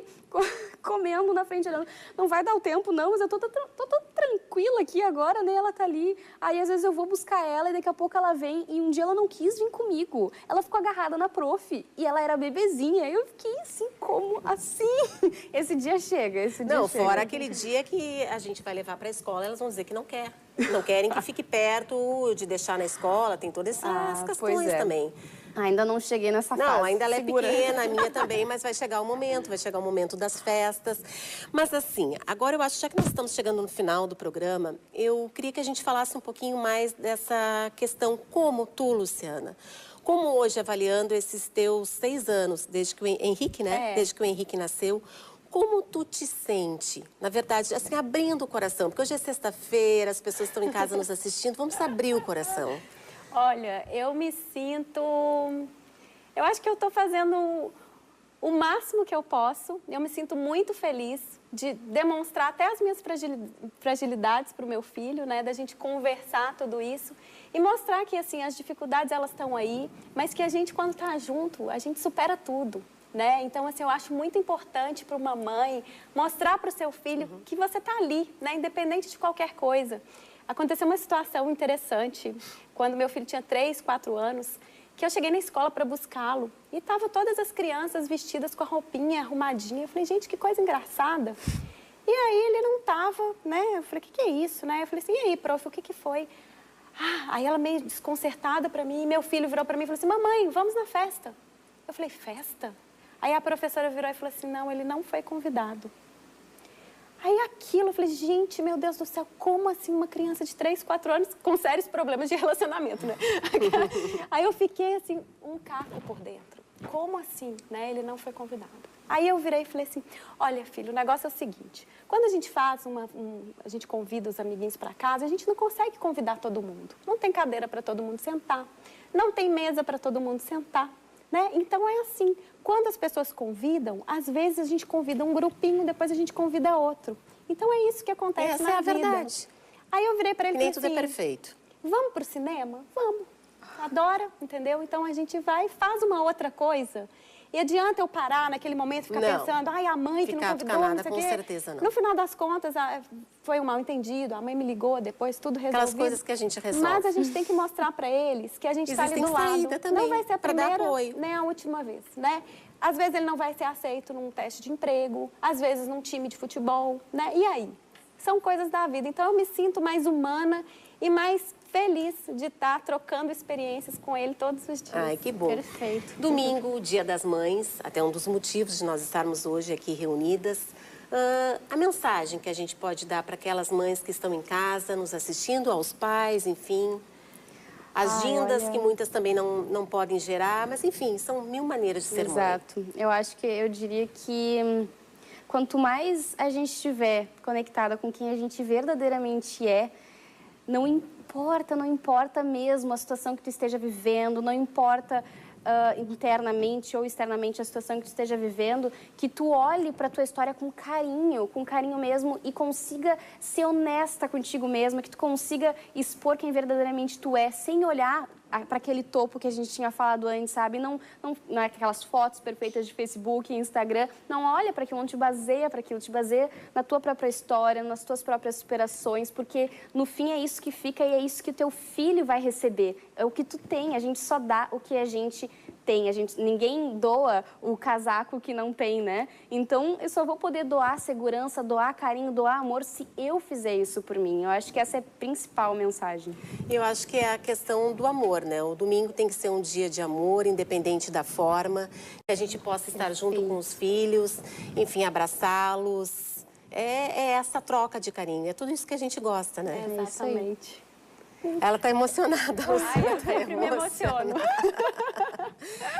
comendo na frente, olhando, não vai dar o tempo não, mas eu tô tranquila aqui agora, né? Ela tá ali, aí às vezes eu vou buscar ela e daqui a pouco ela vem, e um dia ela não quis vir comigo, ela ficou agarrada na prof, e ela era bebezinha, eu fiquei assim, como assim? Esse dia chega, esse dia não, chega. Fora aquele dia que a gente vai levar para a escola, elas vão dizer que não quer. Não querem que fique perto, de deixar na escola, tem todas essas questões também. Ainda não cheguei nessa fase. Não, ainda ela é pequena, a minha também, mas vai chegar o momento das festas. Mas assim, agora eu acho, já que nós estamos chegando no final do programa, eu queria que a gente falasse um pouquinho mais dessa questão, como tu, Luciana, como hoje, avaliando esses teus 6 anos, desde que o Henrique, né? Desde que o Henrique nasceu, como tu te sente? Na verdade, assim, abrindo o coração, porque hoje é sexta-feira, as pessoas estão em casa nos assistindo, vamos abrir o coração. Olha, eu me sinto... Eu acho que eu estou fazendo o máximo que eu posso. Eu me sinto muito feliz de demonstrar até as minhas fragilidades para o meu filho, né? Da gente conversar tudo isso e mostrar que, assim, as dificuldades, elas estão aí, mas que a gente, quando está junto, a gente supera tudo, né? Então, assim, eu acho muito importante para uma mãe mostrar para o seu filho que você está ali, né? Independente de qualquer coisa. Aconteceu uma situação interessante, quando meu filho tinha 3, 4 anos, que eu cheguei na escola para buscá-lo e estavam todas as crianças vestidas com a roupinha arrumadinha. Eu falei, gente, que coisa engraçada. E aí ele não estava, né? Eu falei, o que é isso, né? Eu falei assim, e aí, prof, o que foi? Aí ela meio desconcertada para mim, e meu filho virou para mim e falou assim, mamãe, vamos na festa. Eu falei, festa? Aí a professora virou e falou assim, não, ele não foi convidado. Aí aquilo, eu falei, gente, meu Deus do céu, como assim uma criança de 3, 4 anos com sérios problemas de relacionamento, né? Aí eu fiquei assim, um caco por dentro. Como assim, né? Ele não foi convidado. Aí eu virei e falei assim, olha, filho, o negócio é o seguinte, quando a gente faz a gente convida os amiguinhos para casa, a gente não consegue convidar todo mundo. Não tem cadeira para todo mundo sentar, não tem mesa para todo mundo sentar, né? Então é assim, quando as pessoas convidam, às vezes a gente convida um grupinho, depois a gente convida outro. Então é isso que acontece na vida. Essa é a verdade. Aí eu virei para ele e falei assim, nem tudo é perfeito. Vamos pro cinema? Vamos. Adora, entendeu? Então a gente vai e faz uma outra coisa. E adianta eu parar naquele momento e ficar pensando, ai, a mãe que não convidou, não sei o quê. Com certeza não. No final das contas, foi um mal-entendido, a mãe me ligou depois, tudo resolvido. Aquelas coisas que a gente resolve. Mas a gente tem que mostrar para eles que a gente está ali do lado. Também, não vai ser a primeira apoio. nem a última vez, né? Às vezes ele não vai ser aceito num teste de emprego, às vezes num time de futebol, né? E aí? São coisas da vida. Então eu me sinto mais humana e mais feliz de estar trocando experiências com ele todos os dias. Ai, que bom. Perfeito. Domingo, Dia das Mães, até um dos motivos de nós estarmos hoje aqui reunidas. A mensagem que a gente pode dar para aquelas mães que estão em casa, nos assistindo, aos pais, enfim. As gindas que muitas também não podem gerar, mas enfim, são mil maneiras de ser mãe. Exato. Eu acho que eu diria que quanto mais a gente estiver conectada com quem a gente verdadeiramente é, não importa mesmo a situação que tu esteja vivendo, não importa internamente ou externamente a situação que tu esteja vivendo, que tu olhe para a tua história com carinho mesmo e consiga ser honesta contigo mesma, que tu consiga expor quem verdadeiramente tu é, sem olhar para aquele topo que a gente tinha falado antes, sabe? Não é aquelas fotos perfeitas de Facebook e Instagram. Não olha para aquilo, não te baseia para aquilo, te baseia na tua própria história, nas tuas próprias superações, porque no fim é isso que fica e é isso que o teu filho vai receber. É o que tu tem, a gente só dá o que a gente tem. Ninguém doa o casaco que não tem, né? Então, eu só vou poder doar segurança, doar carinho, doar amor se eu fizer isso por mim. Eu acho que essa é a principal mensagem. Eu acho que é a questão do amor, né? O domingo tem que ser um dia de amor, independente da forma, que a gente possa estar junto com os filhos, enfim, abraçá-los. É essa troca de carinho, é tudo isso que a gente gosta, né? É exatamente. Ela está emocionada. Ai, eu sempre me emociono.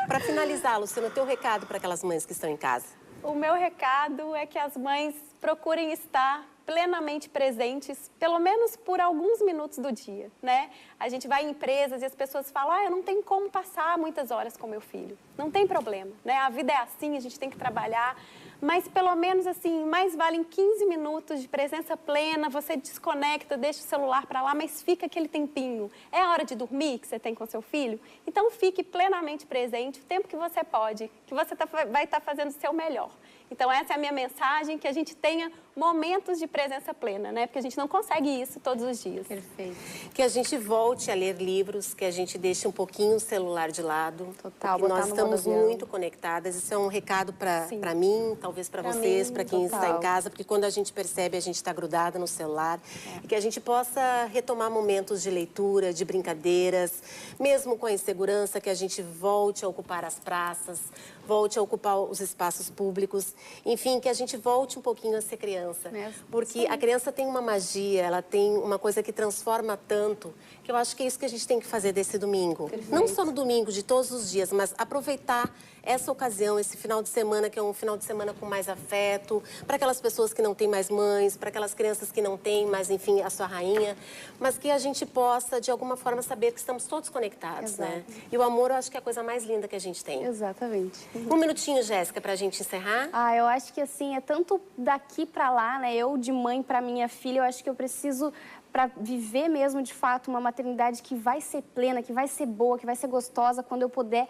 Para finalizar, Luciana, o teu recado para aquelas mães que estão em casa? O meu recado é que as mães procurem estar plenamente presentes, pelo menos por alguns minutos do dia, né? A gente vai em empresas e as pessoas falam, eu não tenho como passar muitas horas com meu filho. Não tem problema, né? A vida é assim, a gente tem que trabalhar, mas pelo menos assim, mais valem 15 minutos de presença plena, você desconecta, deixa o celular para lá, mas fica aquele tempinho. É a hora de dormir que você tem com seu filho? Então fique plenamente presente o tempo que você pode, que você vai estar fazendo o seu melhor. Então essa é a minha mensagem, que a gente tenha momentos de presença plena, né? Porque a gente não consegue isso todos os dias. Perfeito. Que a gente volte a ler livros, que a gente deixe um pouquinho o celular de lado. Total, porque nós estamos muito conectadas. Isso é um recado para mim, talvez para vocês, para quem está em casa, porque quando a gente percebe, a gente está grudada no celular. E que a gente possa retomar momentos de leitura, de brincadeiras, mesmo com a insegurança, que a gente volte a ocupar as praças, volte a ocupar os espaços públicos. Enfim, que a gente volte um pouquinho a ser criança. criança. Mesmo. Porque Sim. a criança tem uma magia, ela tem uma coisa que transforma tanto, que eu acho que é isso que a gente tem que fazer desse domingo. Perfeito. Não só no domingo, de todos os dias, mas aproveitar essa ocasião, esse final de semana, que é um final de semana com mais afeto, para aquelas pessoas que não têm mais mães, para aquelas crianças que não têm mais, enfim, a sua rainha, mas que a gente possa, de alguma forma, saber que estamos todos conectados, né? E o amor, eu acho que é a coisa mais linda que a gente tem. Exatamente. Um minutinho, Jéssica, pra gente encerrar. Ah, eu acho que assim, é tanto daqui pra lá, né? Eu de mãe pra minha filha, eu acho que eu preciso para viver mesmo, de fato, uma maternidade que vai ser plena, que vai ser boa, que vai ser gostosa, quando eu puder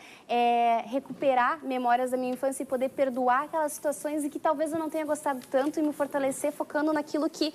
recuperar memórias da minha infância e poder perdoar aquelas situações e que talvez eu não tenha gostado tanto e me fortalecer focando naquilo que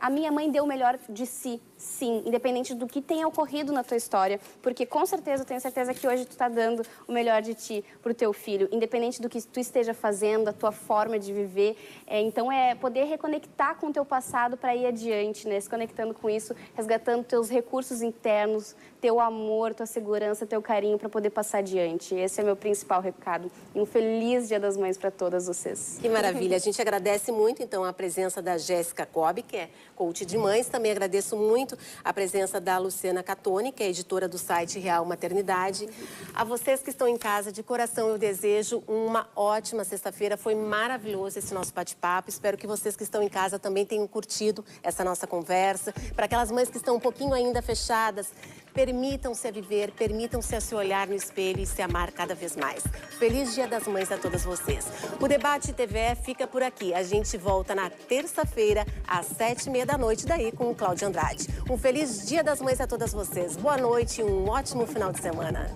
a minha mãe deu o melhor de si, sim, independente do que tenha ocorrido na tua história, porque com certeza, eu tenho certeza que hoje tu tá dando o melhor de ti pro teu filho, independente do que tu esteja fazendo, a tua forma de viver, então poder reconectar com o teu passado para ir adiante, né? Se conectando com isso, resgatando teus recursos internos, teu amor, tua segurança, teu carinho para poder passar adiante. Esse é meu principal recado. E um feliz Dia das Mães para todas vocês. Que maravilha. A gente agradece muito, então, a presença da Jéssica Cobb, que é coach de mães. Também agradeço muito a presença da Luciana Catoni, que é editora do site Real Maternidade. A vocês que estão em casa, de coração, eu desejo uma ótima sexta-feira. Foi maravilhoso esse nosso bate-papo. Espero que vocês que estão em casa também tenham curtido essa nossa conversa. Para aquelas mães que estão um pouquinho ainda fechadas, permitam-se a viver, permitam-se a se olhar no espelho e se amar cada vez mais. Feliz Dia das Mães a todas vocês. O Debate TVE fica por aqui. A gente volta na terça-feira, às 7h30 da noite, daí com o Cláudio Andrade. Um feliz Dia das Mães a todas vocês. Boa noite e um ótimo final de semana.